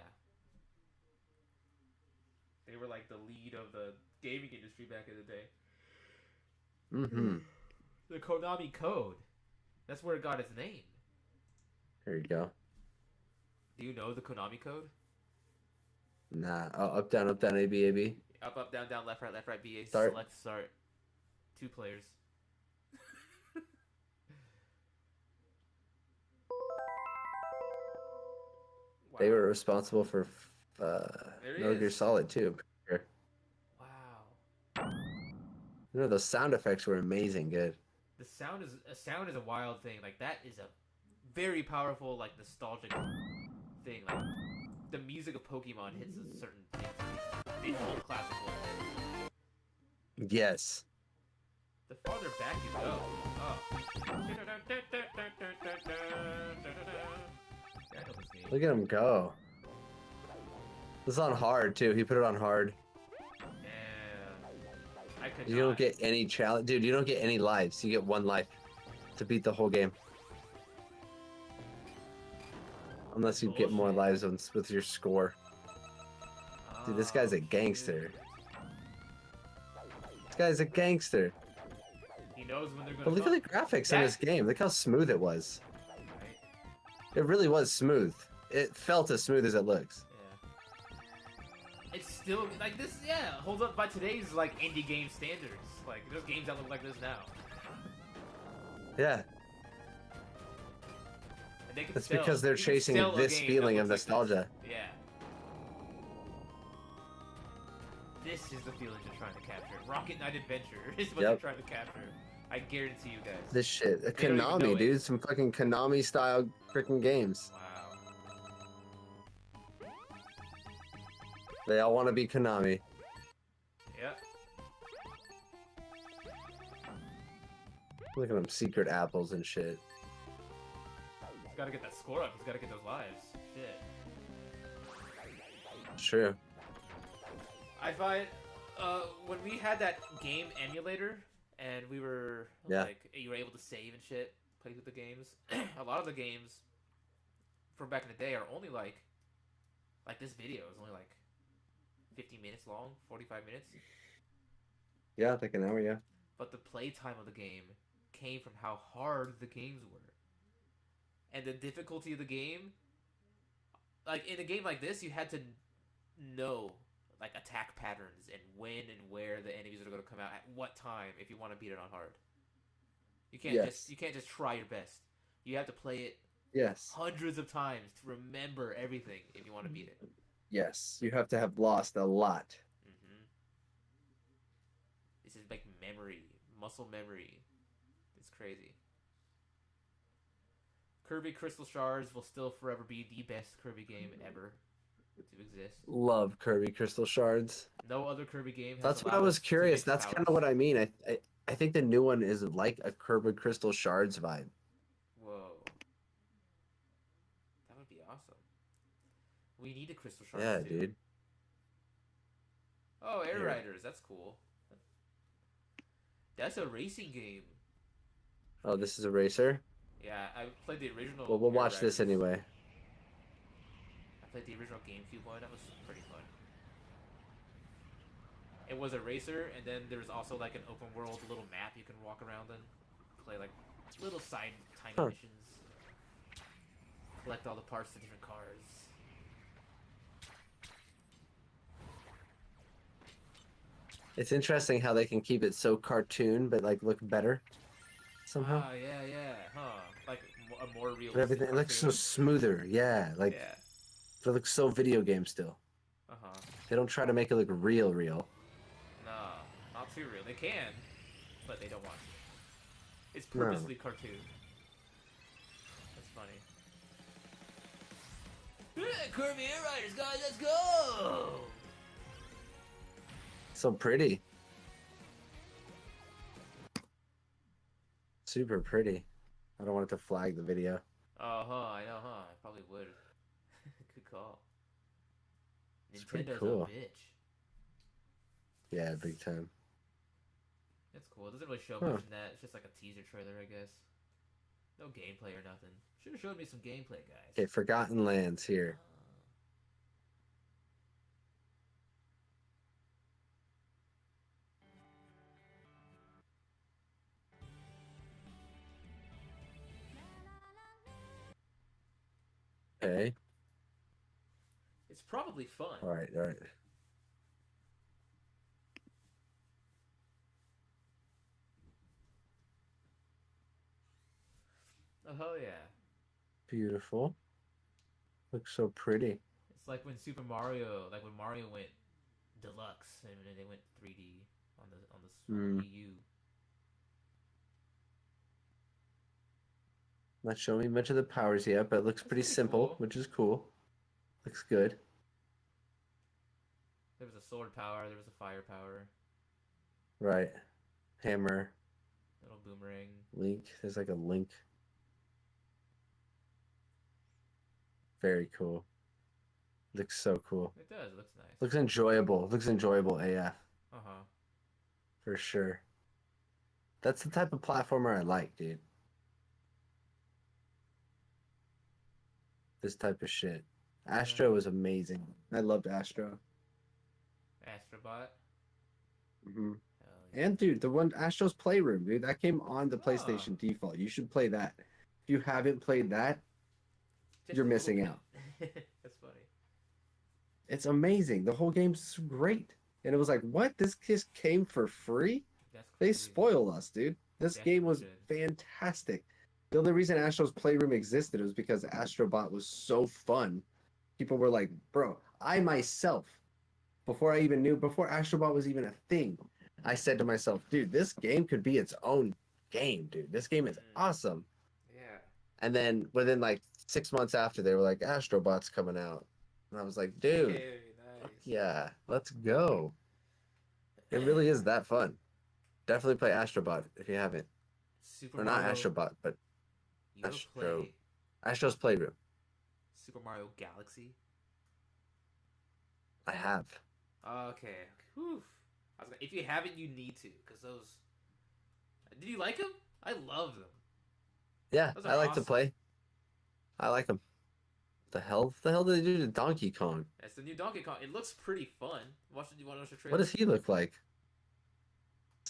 They were like the lead of the gaming industry back in the day. Mm-hmm. The Konami code. That's where it got its name. There you go. Do you know the Konami code? Nah. Oh, up, down, A, B, A, B. Up, down, left, right, B, A, Start. select, start. 2 players. Wow. They were responsible for Metal Gear Solid too. Wow. You know, those sound effects were amazing. Good. The sound is a wild thing. Like that is a very powerful, like nostalgic thing. Like the music of Pokemon hits a certain thing. The old classic one. Yes. The farther back you go, Look at him go. This is on hard too. He put it on hard. You don't get any challenge, dude. You don't get any lives. You get 1 life to beat the whole game, unless you get more lives with your score. Dude, this guy's a gangster. This guy's a gangster. He knows when they're gonna. But look at the graphics in this game. Look how smooth it was. It really was smooth. It felt as smooth as it looks. It's still like this, yeah. Holds up by today's like indie game standards. Like there's games that look like this now. Yeah. And they can That's sell, because they're chasing this feeling of nostalgia. Like yeah. This is the feeling they're trying to capture. Rocket Knight Adventure is what they're trying to capture. I guarantee you guys. This shit, a Konami, dude. Some fucking Konami style freaking games. Wow. They all want to be Konami. Yeah. Look at them, secret apples and shit. He's gotta get that score up. He's gotta get those lives. Shit. True. I find, when we had that game emulator, and we were, like, you were able to save and shit, play with the games, a lot of the games from back in the day are only, like this video is only, like, 50 minutes long, 45 minutes. Yeah, like an hour, yeah. But the playtime of the game came from how hard the games were. And the difficulty of the game, like, in a game like this, you had to know, like, attack patterns and when and where the enemies are going to come out at what time if you want to beat it on hard. You can't just try your best. You have to play it hundreds of times to remember everything if you want to beat it. Yes, you have to have lost a lot. Mm-hmm. This is like memory, muscle memory. It's crazy. Kirby Crystal Shards will still forever be the best Kirby game ever to exist. Love Kirby Crystal Shards. No other Kirby game has. That's what I was curious. That's kind of what I mean. I think the new one is like a Kirby Crystal Shards vibe. Whoa. That would be awesome. We need a Crystal Shards. Yeah, too. dude. Oh, Air Riders. That's cool. That's a racing game. Oh, this is a racer? Yeah, I played the original. Well, we'll Air watch Riders. this anyway. I played the original GameCube one. That was pretty fun. It was a racer, and then there was also like an open world little map you can walk around and play like little side tiny missions. Collect all the parts to different cars. It's interesting how they can keep it so cartoon, but like look better somehow. Ah, yeah, huh? Like a more realistic. But everything it looks so smoother, yeah. Like it looks so video game still. They don't try to make it look real. No, not too real. They can, but they don't want to. It's purposely cartoon. That's funny. Kirby Air Riders, guys, let's go! So pretty. Super pretty. I don't want it to flag the video. I know, huh? I probably would. Good call. It's pretty Nintendo's cool. a bitch. Yeah, big time. It's cool. It doesn't really show Huh. much in that. It's just like a teaser trailer, I guess. No gameplay or nothing. Should have showed me some gameplay, guys. Okay, Forgotten Lands here. Okay. It's probably fun. All right. All right. Oh yeah. Beautiful. Looks so pretty. It's like when Super Mario, like when Mario went deluxe and then they went 3D on the Wii U. Not showing me much of the powers yet, but it looks That's pretty pretty simple, cool. which is cool. Looks good. There was a sword power. There was a fire power. Right. Hammer. Little boomerang. Link. There's like a link. Very cool. Looks so cool. It does. It looks nice. Looks enjoyable. Looks enjoyable AF. Uh-huh. For sure. That's the type of platformer I like, dude. This type of shit. Astro was amazing. I loved Astro. Astrobot. hmm Hell yeah. And dude, the one Astro's Playroom, dude, that came on the Oh. PlayStation default. You should play that. If you haven't played that, Just you're a little missing bit. out. That's funny. It's amazing. The whole game's great. And it was like, what? This just came for free? That's They crazy. spoil us, dude. This Definitely game was did. fantastic. The only reason Astro's Playroom existed was because Astrobot was so fun. People were like, bro, I myself, before Astrobot was even a thing, I said to myself, dude, this game could be its own game, dude. This game is awesome. Yeah. And then within like 6 months after, they were like, Astrobot's coming out. And I was like, dude, Very nice. yeah, let's go. It really is that fun. Definitely play Astrobot if you haven't. Super Or not Mario. Astrobot, but You ever Astro. play Astro's Playroom. Super Mario Galaxy? I have. Okay. Whew. If you haven't, you need to, because those. Did you like them? I love them. Yeah, Those are I like to awesome. play. I like them. The hell did they do to Donkey Kong? That's the new Donkey Kong. It looks pretty fun. You want to watch the trailer? What does he look like?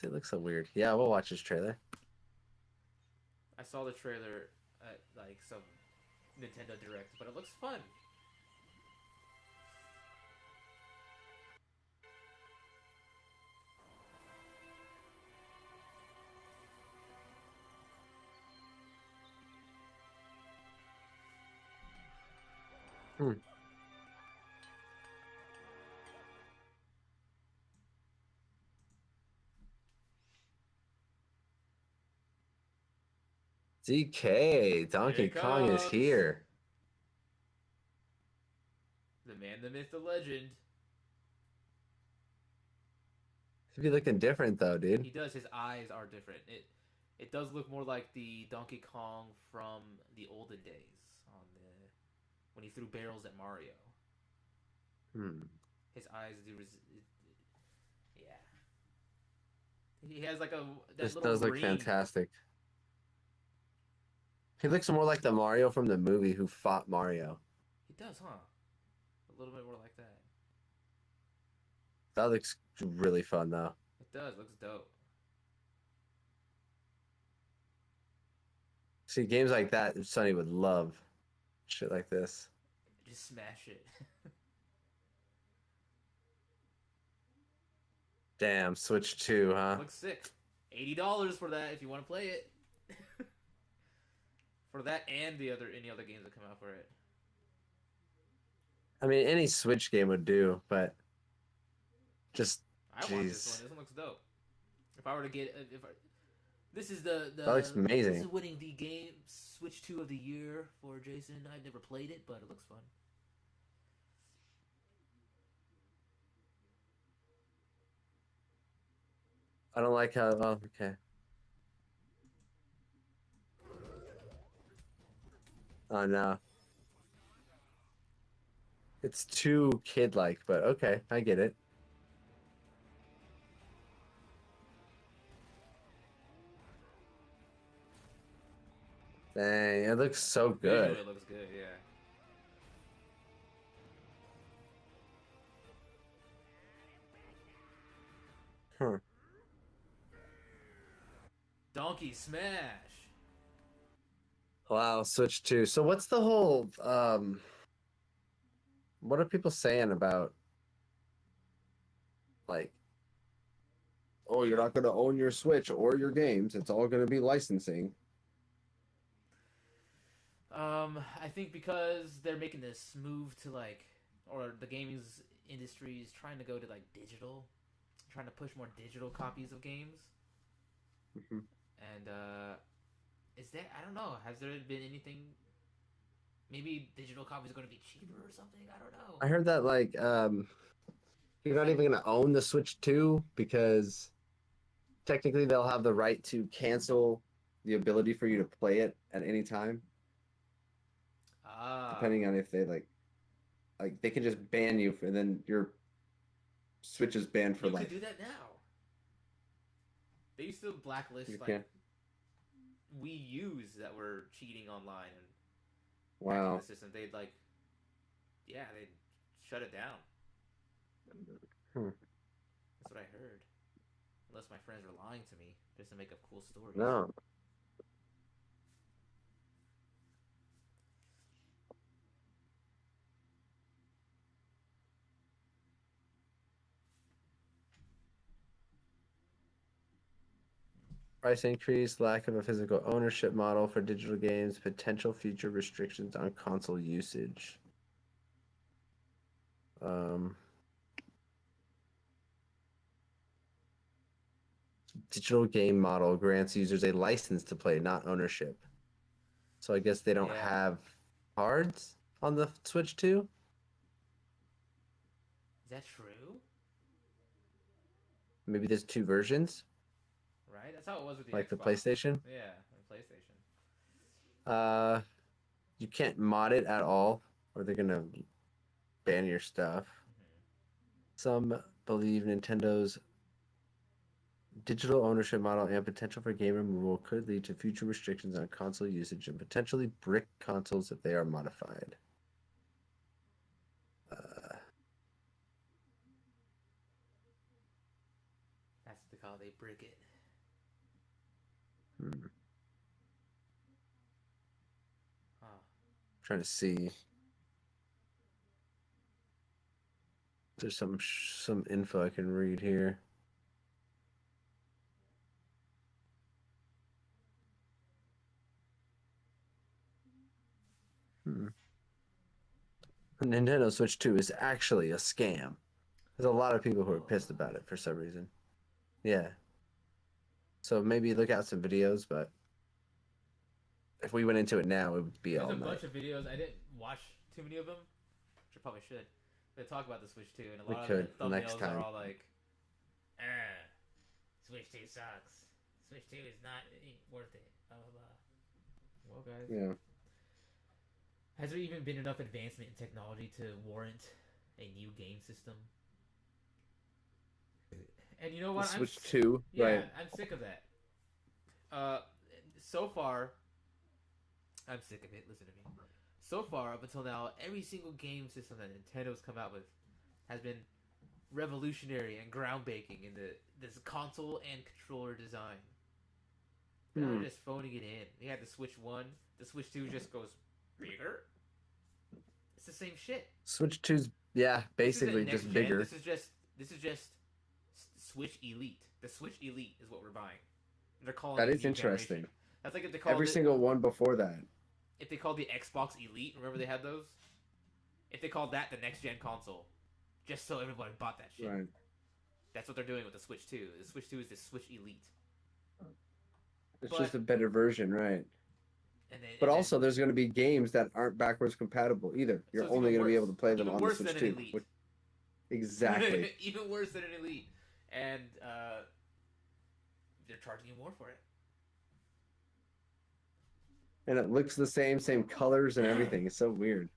He looks so weird. Yeah, we'll watch his trailer. I saw the trailer at like some Nintendo Direct, but it looks fun. DK, Donkey Here it Kong is comes. here. The man, the myth, the legend. He'd be looking different though, He dude. does. His eyes are different. It does look more like the Donkey Kong from the olden days when he threw barrels at Mario. His eyes do. Yeah. He has like This little does look ring. fantastic. He looks more like the Mario from the movie who fought Mario. He does, huh? A little bit more like that. That looks really fun though. It does. Looks dope. See, games like that, Sonny would love shit like this. Just smash it. Damn, Switch 2, huh? Looks sick. $80 for that if you want to play it. For that and any other games that come out for it. I mean, any Switch game would do, but just I want this one. This one looks dope. If I were to get, this is the that looks amazing. This is winning the game Switch 2 of the year for Jason. I've never played it, but it looks fun. I don't like how. Oh, okay. Oh no. It's too kid-like, but okay, I get it. Dang, it looks so Visually, good. it looks good, yeah. Huh. Donkey Smash. Wow, Switch 2. So what's the whole what are people saying about like, oh, you're not gonna own your Switch or your games, it's all gonna be licensing. I think because they're making this move to like, or the gaming industry is trying to go to like digital, trying to push more digital copies of games. Mhm. And is that, I don't know? Has there been anything? Maybe digital copies are going to be cheaper or something. I don't know. I heard that like you're not even gonna own the Switch 2 because technically they'll have the right to cancel the ability for you to play it at any time, Ah, depending on if they like they can just ban you and then your Switch is banned for you could life. do that now. They used to blacklist You like can't. Wii U's that were cheating online and hacking Wow. the system. They'd like, yeah, they'd shut it down. Hmm. That's what I heard. Unless my friends were lying to me just to make up cool stories. No. Price increase, lack of a physical ownership model for digital games, potential future restrictions on console usage. Um, Digital game model grants users a license to play, not ownership. So I guess they don't Yeah. have cards on the Switch 2? Is that true? Maybe there's two versions, Right? That's how it was with the like the Xbox. PlayStation. Yeah, the PlayStation. Uh, you can't mod it at all, or they're gonna ban your stuff. Mm-hmm. Some believe Nintendo's digital ownership model and potential for game removal could lead to future restrictions on console usage and potentially brick consoles if they are modified. That's what they call it. They brick it. Huh. Trying to see. There's some info I can read here. The Nintendo Switch 2 is actually a scam. There's a lot of people who are pissed about it for some reason. Yeah. So maybe look out some videos, but if we went into it now, it would be There's all a night. bunch of videos. I didn't watch too many of them, which I probably should. They talk about the Switch 2, and a We lot could of the next thumbnails time. are all like, Switch 2 sucks. Switch 2 is not worth it. Blah, blah, blah. Well, guys. Yeah. Has there even been enough advancement in technology to warrant a new game system? And you know The what? Switch 2, Yeah, right? I'm sick of that. So far, I'm sick of it. Listen to me. So far, up until now, every single game system that Nintendo's come out with has been revolutionary and groundbreaking in this console and controller design. Now they're just phoning it in. They had the Switch 1. The Switch 2 just goes bigger. It's the same shit. Switch 2's, yeah, basically This isn't just next gen. bigger. This is just Switch Elite. The Switch Elite is what we're buying. They're calling That it is new interesting. generation. That's like if they called Every it, single one before that. if they called the Xbox Elite. Remember they had those. If they called that the next gen console, just so everybody bought that shit. Right. That's what they're doing with the Switch 2. The Switch 2 is the Switch Elite. It's But- just a better version, right? And then, But also, there's going to be games that aren't backwards compatible either. You're it's only even going to be worse. able to play them Even on the worse Switch than 2. an Elite. Exactly. Even worse than an Elite. And they're charging you more for it. And it looks the same colors and everything. It's so weird.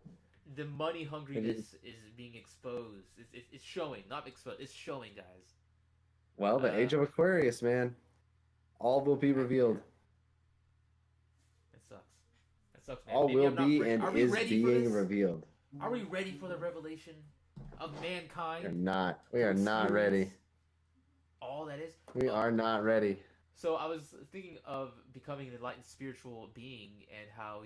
The money hungriness is being exposed. It's showing, not exposed. It's showing, guys. Well, the age of Aquarius, man. All will be revealed. It sucks. Sucks, man. All Maybe will I'm not be ready. and Are we is ready for being this? revealed. Are we ready for the revelation of mankind? We are not. We to are not ready. experience all that is. We are not ready. So I was thinking of becoming an enlightened spiritual being and how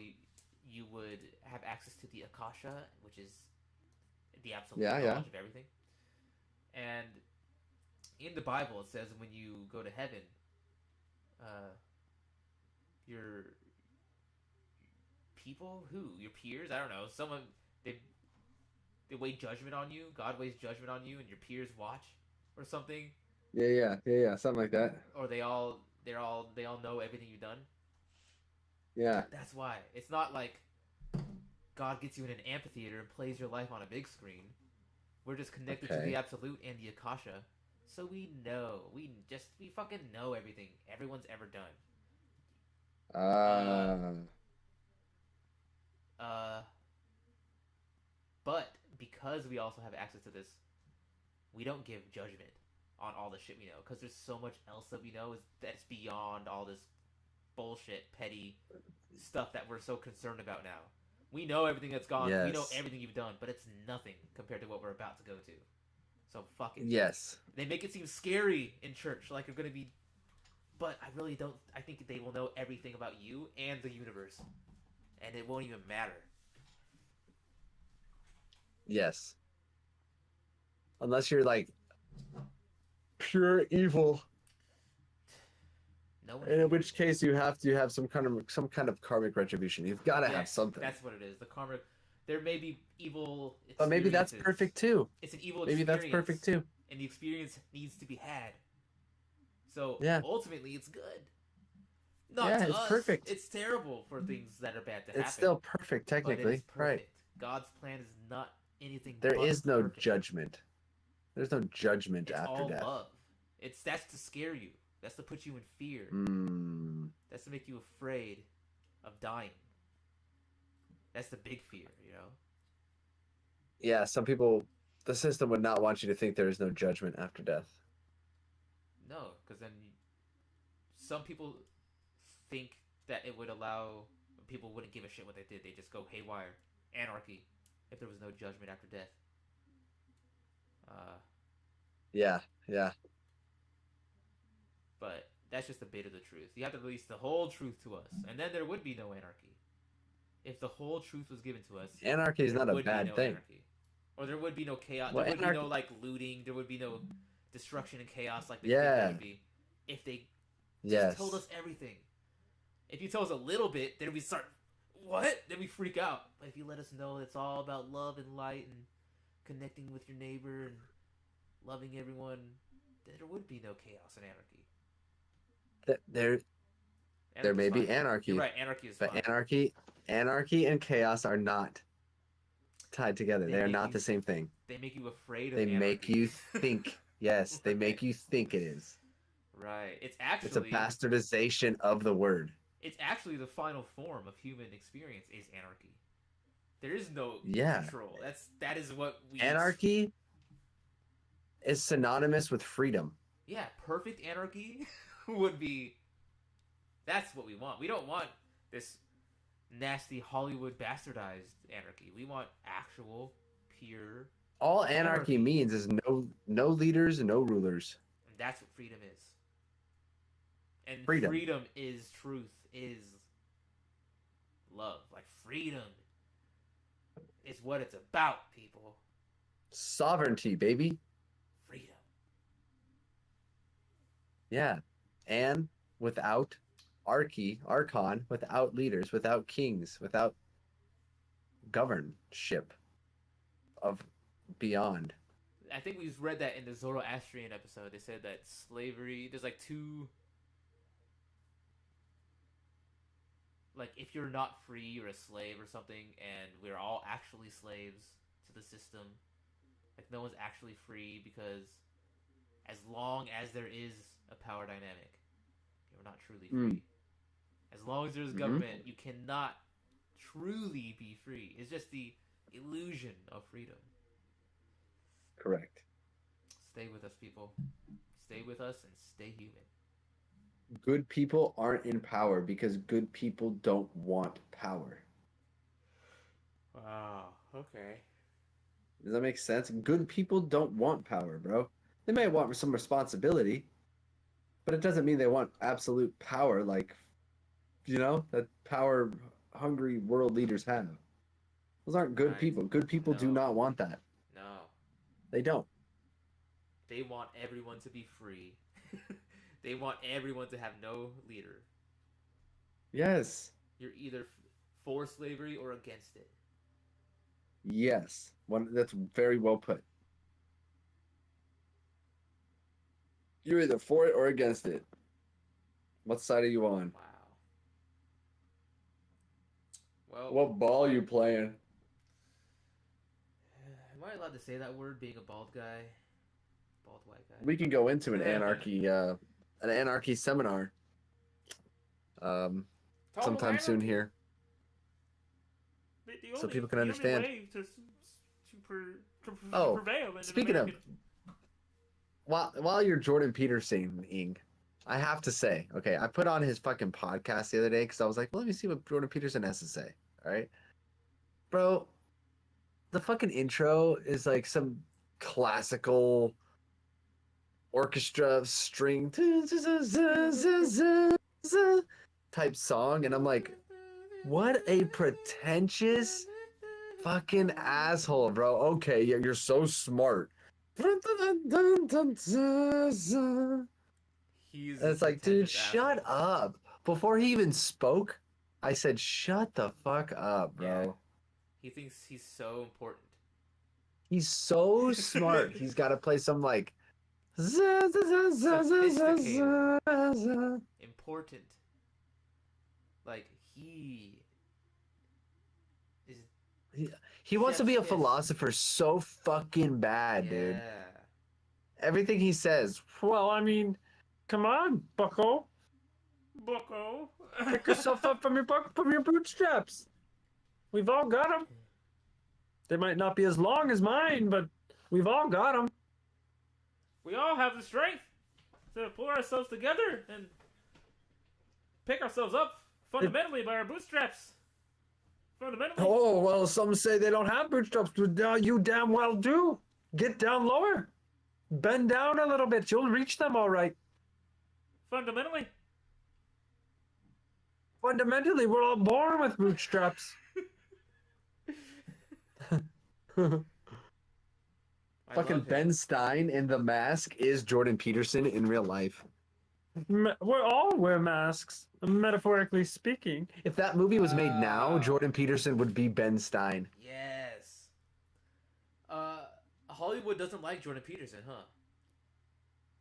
you would have access to the Akasha, which is the absolute Yeah, knowledge yeah. of everything. And in the Bible, it says when you go to heaven, your people, your peers, I don't know, someone they weigh judgment on you. God weighs judgment on you, and your peers watch, or something. Yeah. Something like that. Or they all know everything you've done. Yeah. That's why it's not like God gets you in an amphitheater and plays your life on a big screen. We're just connected to the absolute and the Akasha, so we know. We fucking know everything everyone's ever done. But because we also have access to this, we don't give judgment on all the shit we know, because there's so much else that we know that's beyond all this bullshit, petty stuff that we're so concerned about now. We know everything that's gone. Yes. We know everything you've done, but it's nothing compared to what we're about to go to. So fuck it. Yes. They make it seem scary in church, like you're gonna be. But I really don't. I think they will know everything about you and the universe, and it won't even matter. Yes. Unless you're like pure evil. No one. In which case you have to have some kind of karmic retribution. You've got to have something. That's what it is. The karma. There may be evil. But maybe that's perfect too. It's an evil. Maybe that's perfect too. And the experience needs to be had. So ultimately, it's good. Not to it's us. Perfect. It's terrible for things that are bad to happen. It's still perfect, technically. But it is perfect. Right. God's plan is not anything. There but is no perfect. judgment. There's no judgment it's after all death. Love. That's to scare you. That's to put you in fear. That's to make you afraid of dying. That's the big fear, you know? Yeah, some people, the system would not want you to think there is no judgment after death. No, because then some people think that it would allow people wouldn't give a shit what they did. They just go haywire, anarchy, if there was no judgment after death. Yeah. But that's just a bit of the truth. You have to release the whole truth to us, and then there would be no anarchy. If the whole truth was given to us, anarchy is not a bad thing. Anarchy. Or there would be no chaos. Well, there would be no like looting. There would be no destruction and chaos like they think there would be. If they just told us everything. If you tell us a little bit, then we start, what? Then we freak out. But if you let us know it's all about love and light and connecting with your neighbor and loving everyone, then there would be no chaos and anarchy. There may be anarchy. You're right, anarchy is fine. But anarchy and chaos are not tied together. They are not the same thing. They make you afraid of anarchy. They make you think. Yes, they Right. make you think it is. Right. It's a bastardization of the word. It's actually the final form of human experience is anarchy. There is no control. That is what we Anarchy is synonymous with freedom. Yeah, perfect anarchy would be. That's what we want. We don't want this nasty Hollywood bastardized anarchy. We want actual, pure. All anarchy means is no leaders and no rulers. And that's what freedom is. And freedom is truth, is love. Like freedom is what it's about, people. Sovereignty, baby. Freedom. Yeah. And without archon, without leaders, without kings, without governship of beyond. I think we read that in the Zoroastrian episode. They said that slavery, there's like two, like if you're not free, you're a slave or something, and we're all actually slaves to the system. Like no one's actually free because as long as there is a power dynamic, you're not truly free. As long as there's government, you cannot truly be free. It's just the illusion of freedom. Correct. Stay with us, people. Stay with us and stay human. Good people aren't in power because good people don't want power. Wow. Okay. Does that make sense? Good people don't want power, bro. They may want some responsibility, but it doesn't mean they want absolute power like, that power hungry world leaders have. Those aren't good Right. people. Good people do No. not want that. No. They don't. They want everyone to be free. They want everyone to have no leader. Yes. You're either for slavery or against it. Yes. That's very well put. You're either for it or against it. What side are you on? Wow. Well, What ball you playing? am I allowed to say that word? Being a bald guy, bald white guy. We can go into an anarchy seminar sometime soon here. So people can understand. Oh, speaking of, while you're Jordan Peterson-ing, I have to say, okay, I put on his fucking podcast the other day because I was like, well, let me see what Jordan Peterson has to say. All right, bro, the fucking intro is like some classical orchestra string type song, and I'm like, what a pretentious fucking asshole, bro. Okay, yeah, you're so smart. He's And it's like, dude, shut up. Before he even spoke, I said, shut the fuck up, bro. Yeah. He thinks he's so important. He's so smart. He's got to play some like Sophisticated. Important. Like he wants to be a Chef's kiss. philosopher so fucking bad, dude. Yeah. Everything he says. Well, I mean, come on, bucko. Bucko. Pick yourself up from your bootstraps. We've all got them. They might not be as long as mine, but we've all got them. We all have the strength to pull ourselves together and pick ourselves up fundamentally by our bootstraps. Fundamentally. Oh, well, some say they don't have bootstraps, but you damn well do. Get down lower. Bend down a little bit. You'll reach them all right. Fundamentally. Fundamentally, we're all born with bootstraps. Fucking Ben Stein in The Mask is Jordan Peterson in real life. We're all wear masks, metaphorically speaking. If that movie was made now, Jordan Peterson would be Ben Stein. Yes. Hollywood doesn't like Jordan Peterson, huh?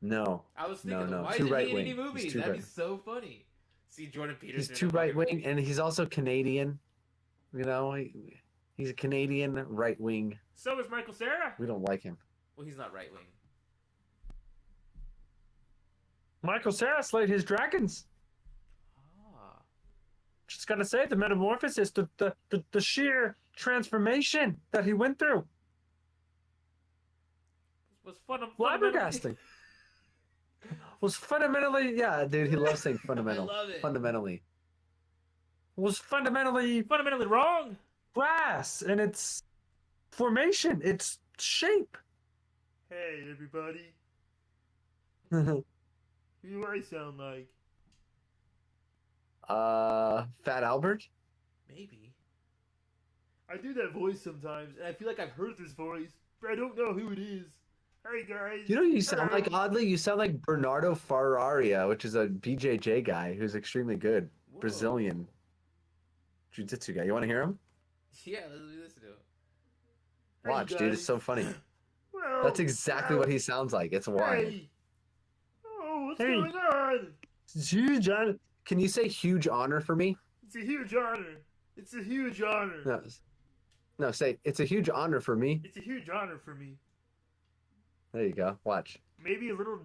No. I was thinking, No. why Too isn't he in right-wing. any movies? He's too That'd be right. so funny. See Jordan Peterson. He's too right-wing, and he's also Canadian. You know, he's a Canadian right-wing. So is Michael Cera. We don't like him. Well, he's not right-wing. Michael Cera slayed his dragons. Ah. Just gotta say, the metamorphosis, the sheer transformation that he went through. Was fun. Flabbergasting. Was fundamentally, yeah, dude, he loves saying fundamental. I love it. Fundamentally. Was fundamentally wrong. brass in its formation, its shape. Hey, everybody. Who do I sound like? Fat Albert? Maybe. I do that voice sometimes, and I feel like I've heard this voice, but I don't know who it is. Hey, guys. You know who you sound like, oddly? You sound like Bernardo Ferraria, which is a BJJ guy who's extremely good. Whoa. Brazilian jiu-jitsu guy. You want to hear him? Yeah, let's listen to it. Watch, Hey, dude. guys. It's so funny. Well, That's exactly what he sounds like. It's wild. Hey. Oh, what's Hey. going on? It's huge, John. Can you say huge honor for me? It's a huge honor. It's a huge honor. No, say, it's a huge honor for me. It's a huge honor for me. There you go. Watch. Maybe a little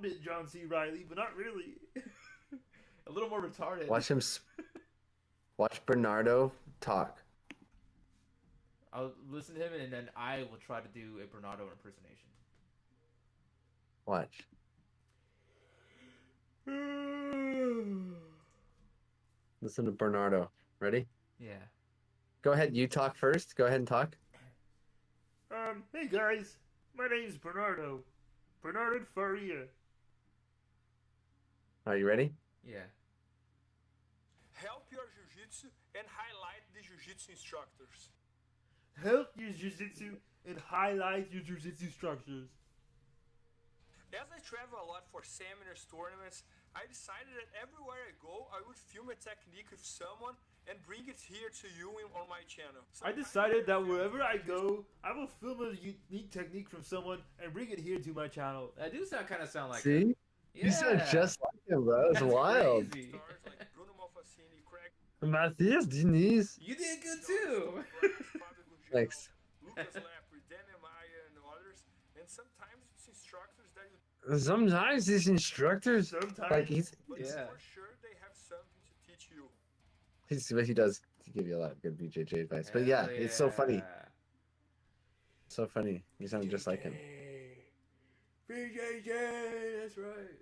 bit John C. Riley, but not really. A little more retarded. Watch him. Watch Bernardo talk. I'll listen to him, and then I will try to do a Bernardo impersonation. Watch. Listen to Bernardo. Ready? Yeah. Go ahead. You talk first. Go ahead and talk. Hey guys, my name's Bernardo. Bernardo Faria. Are you ready? Yeah. Help your jiu-jitsu and highlight the jiu-jitsu instructors. Help your jiu-jitsu and highlight your jiu-jitsu structures. As I travel a lot for seminars, tournaments, I decided that everywhere I go, I would film a technique with someone and bring it here to you on my channel. I decided that wherever I go, I will film a unique technique from someone and bring it here to my channel. That do sound like See? him. You sound just like him, bro. It's wild. Crazy. Stars like Bruno Malfacini, Craig, Matthias Diniz. You did good too. Fábio Gugel, Thanks. Lucas Lepre, Demian Maia, and others. And sometimes it's instructors that you, Sometimes these instructors, Sometimes. like he's but Yeah. for sure they have something to teach you. he does give you a lot of good BJJ advice. But yeah, it's so funny. So funny. You sound just like him. BJJ, that's right.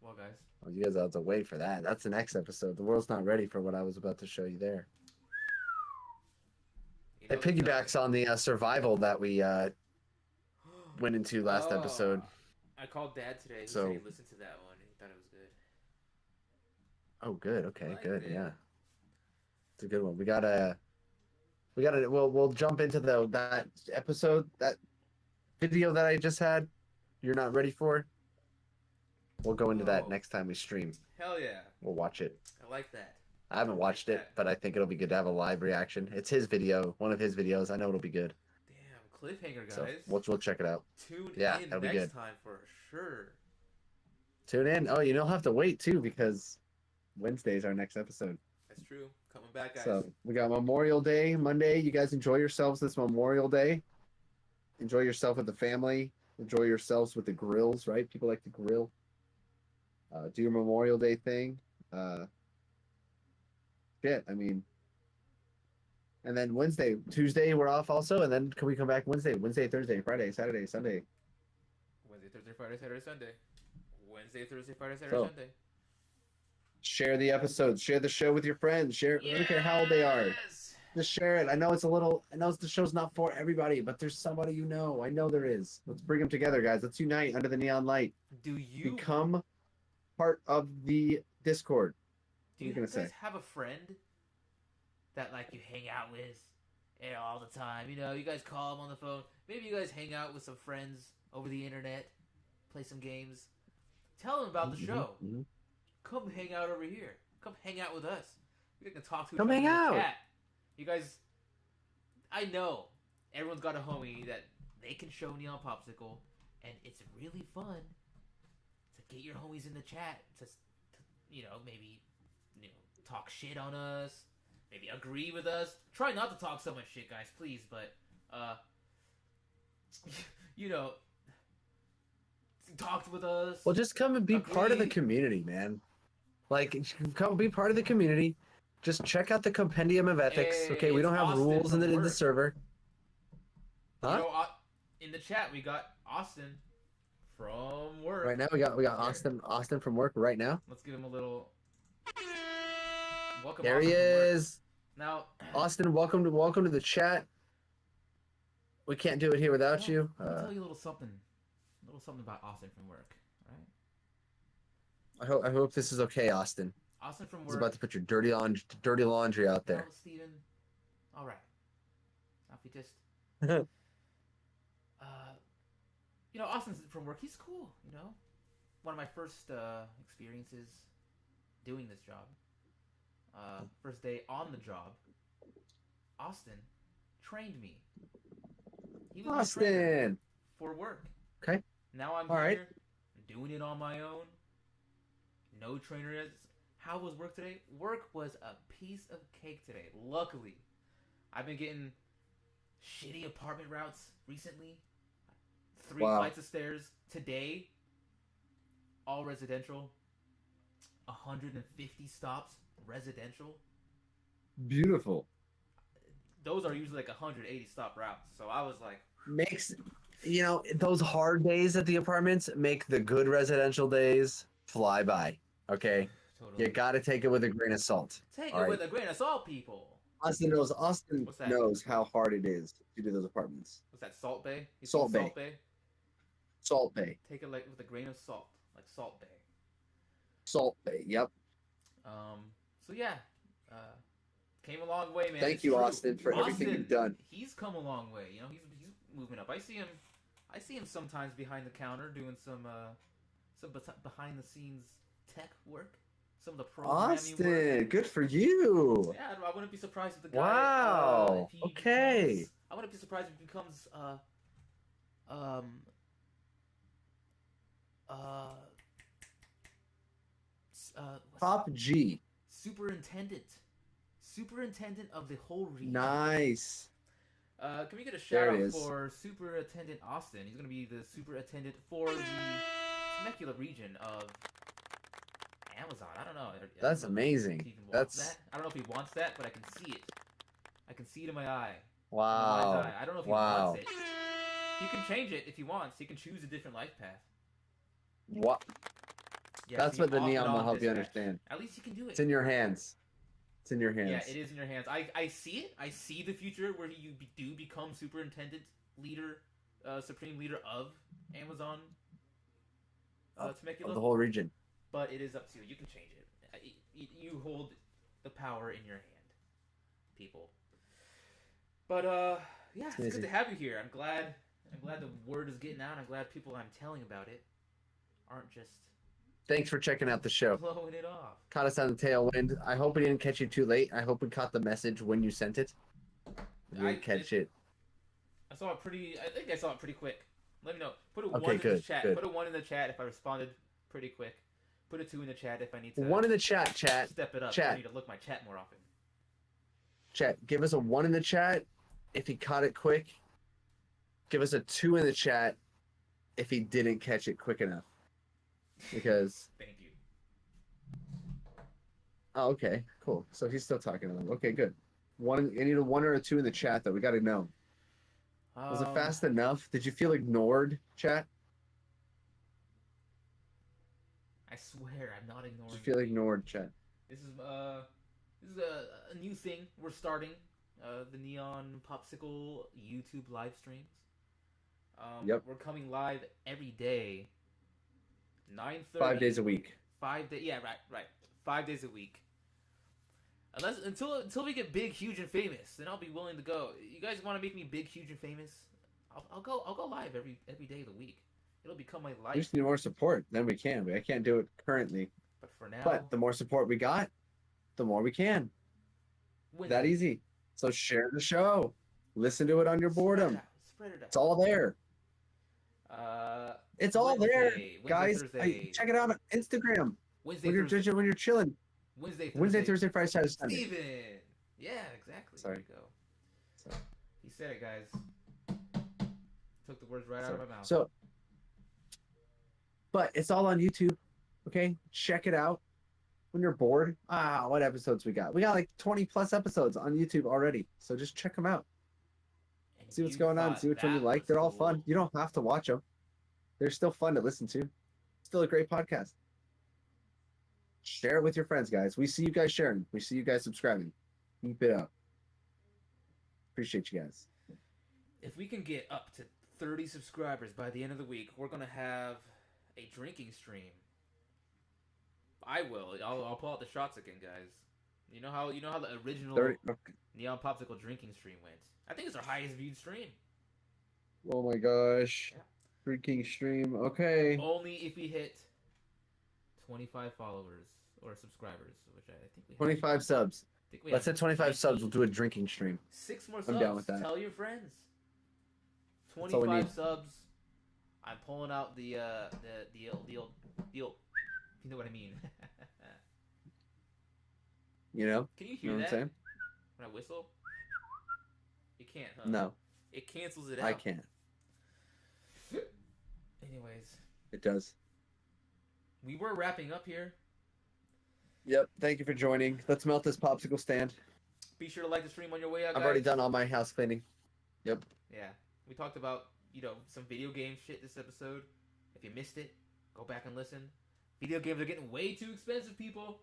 Well, guys. Oh, you guys have to wait for that. That's the next episode. The world's not ready for what I was about to show you there. You It know, piggybacks on the survival that we went into last Oh, episode. I called Dad today. He So- said he listened to that one and he thought it was good. Oh, good. Okay, Liked good. it. Yeah, it's a good one. We'll jump into that episode, that video that I just had. You're not ready for. We'll go into that Oh. next time we stream. Hell yeah. We'll watch it. I like that. I haven't watched it, but I think it'll be good to have a live reaction. It's his video, one of his videos. I know it'll be good. Damn, cliffhanger, guys. So we'll check it out. Tune Yeah, in that'll be next good. time for sure. Tune in. Oh, you don't have to wait too because Wednesday's our next episode. That's true. Coming back, guys. So we got Memorial Day Monday. You guys enjoy yourselves this Memorial Day. Enjoy yourself with the family. Enjoy yourselves with the grills, right? People like to grill. Do your Memorial Day thing. I mean, and then Tuesday we're off also, and then can we come back Wednesday, Thursday, Friday, Saturday, Sunday? Wednesday, Thursday, Friday, Saturday, Sunday. Wednesday, Thursday, Friday, Saturday, So- Sunday. Share the episodes. Share the show with your friends. Share. I don't care how old they are. Yes! Just share it. I know the show's not for everybody, but there's somebody you know. I know there is. Let's bring them together, guys. Let's unite under the neon light. Do you Become part of the Discord. do what you are you guys gonna say? have a friend that like you hang out with all the time? You know, you guys call them on the phone. Maybe you guys hang out with some friends over the internet, play some games. Tell them about the show. Mhm. Come hang out over here. Come hang out with us. We can talk to each Come other hang in the out. chat. You guys, I know everyone's got a homie that they can show Neon Popsicle, and it's really fun to get your homies in the chat to maybe talk shit on us, maybe agree with us. Try not to talk so much shit, guys, please. But talk with us. Well, just come and be part of the Agree. community, man. Like, come be part of the community. Just check out the compendium of ethics. Hey, Okay, we don't it's have Austin rules in from the work. server. Huh? You know, in the chat, we got Austin from work. Right now, we got Austin from work right now. Let's give him a little. Welcome. There he Austin, from work. is. Now, Austin, welcome to the chat. We can't do it here without you. Let me tell you a little something about Austin from work. Right? I hope this is okay, Austin. Austin from I was work. about to put your dirty laundry out there. Oh, Steven. All right. Now, if we just, Austin from work. He's cool. You know, one of my first experiences doing this job. First day on the job. Austin trained me. He was my trainer Austin. for work. Okay. Now I'm All here right. doing it on my own. No trainer is. How was work today? Work was a piece of cake today. Luckily, I've been getting shitty apartment routes recently. 3 Wow. flights of stairs today. All residential. 150 stops residential. Beautiful. Those are usually like 180 stop routes. So I was like, Makes those hard days at the apartments make the good residential days fly by. Okay. Totally. You gotta take it with a grain of salt. Take All it right. with a grain of salt, people. Austin What's that? knows how hard it is to do those apartments. What's that? Salt Bay? You Salt seen Bay. Salt Bay? Salt Bay. Take it like with a grain of salt, like Salt Bay. Salt Bay. Yep. So yeah, came a long way, man. Thank It's you, true. Austin, for everything you've done. He's come a long way. You know, he's moving up. I see him sometimes behind the counter doing some behind the scenes tech work. Some of the programming Austin, work. good for you. Yeah, I wouldn't be surprised if the guy. Wow. If he Okay. becomes, I wouldn't be surprised if he becomes Top G. superintendent of the whole region. Nice. Can we get a There shout it out is. for Superintendent Austin? He's going to be the superintendent for the Temecula region of Amazon. I don't know. That's I don't know amazing. if he even wants That's that. I don't know if he wants that, but I can see it. I can see it in my eye. In my wow. mind's eye. I don't know if he Wow. wants it. He can change it if he wants. He can choose a different life path. What? Yeah, That's so what the off and neon will on help you dispatch. understand. At least he can do it. It's in your hands. It's in your hands. Yeah, it is in your hands. I see it. I see the future where you do become superintendent, leader, supreme leader of Amazon, Temecula. Of the whole region. But it is up to you. You can change it. You hold the power in your hand, people. But yeah, it's good amazing. to have you here. I'm glad the word is getting out. I'm glad people I'm telling about it aren't just Thanks for checking out the show. blowing it off. Caught us on the tailwind. I hope we didn't catch you too late. I hope we caught the message when you sent it. We didn't catch it. I saw it pretty. I think I saw it pretty quick. Let me know. Put a Okay, one in the good, chat. good. Put a 1 in the chat if I responded pretty quick. Put a 2 in the chat if I need to. One in the chat. Step it up. Chat. I need to look my chat more often. Chat. Give us a 1 in the chat if he caught it quick. Give us a 2 in the chat if he didn't catch it quick enough. Because Thank you. oh, okay, cool. So he's still talking to them. Okay, good. One. I need a 1 or a 2 in the chat though. We got to know. Was it fast enough? Did you feel ignored, chat? I swear, I'm not ignoring. Did you feel you. ignored, chat? This is a new thing we're starting. The Neon Popsicle YouTube live streams. Yep. We're coming live every day. 9:30. 5 days a week. 5 days. Yeah, right. 5 days a week. Until we get big, huge, and famous, then I'll be willing to go. You guys want to make me big, huge, and famous? I'll go live every day of the week. It'll become my life. We just need more support. Then we can. I can't do it currently. But for now, But the more support we got, the more we can. That easy. So share the show. Listen to it on your boredom. Spread it out. It's all there. It's all there, Wednesday, guys. Thursday. Check it out on Instagram Wednesday, when you're Thursday. when you're chilling. Wednesday, Thursday, Friday, Saturday, Sunday. Steven! Yeah, exactly. Sorry. There you go. Sorry. He said it, guys. Took the words right out of my mouth. So, but it's all on YouTube. Okay, check it out when you're bored. What episodes we got? We got like 20 plus episodes on YouTube already. So just check them out. And See what's you going on. thought See which one you that like. was They're all cool. fun. You don't have to watch them. They're still fun to listen to. Still a great podcast. Share it with your friends, guys. We see you guys sharing. We see you guys subscribing. Keep it up. Appreciate you guys. If we can get up to 30 subscribers by the end of the week, we're gonna have a drinking stream. I will. I'll pull out the shots again, guys. You know how the original 30. Okay. Neon Popsicle drinking stream went. I think it's our highest viewed stream. Oh my gosh. Yeah. Freaking stream. Okay. Only if we hit 25 followers or subscribers, which I think we have. 25 subs. I think we Let's have hit 25 subs. 19. We'll do a drinking stream. 6 more I'm subs. down with that. Tell your friends. all we 25 need. subs. I'm pulling out the old, you know what I mean. You know? Can you You hear know what I'm that saying? when I whistle? You can't, huh? No, It cancels it out. I can't. Anyways, It does. we were wrapping up here. Yep. Thank you for joining. Let's melt this popsicle stand. Be sure to like the stream on your way out, I've guys. already done all my house cleaning. Yep. Yeah, we talked about, some video game shit this episode. If you missed it, go back and listen. Video games are getting way too expensive, people.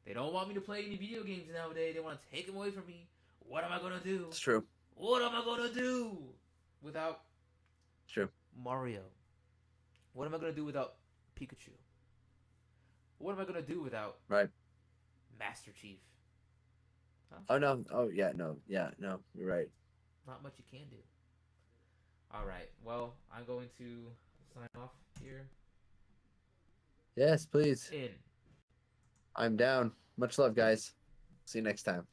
They don't want me to play any video games nowadays. They want to take them away from me. What am I gonna do? It's true. What am I gonna do without It's true. Mario? What am I gonna do without Pikachu? What am I gonna do without Right. Master Chief? Huh? Oh no. Oh yeah. No. Yeah. No. You're right. Not much you can do. All right. Well, I'm going to sign off here. Yes, please. In I'm down. Much love, guys. See you next time.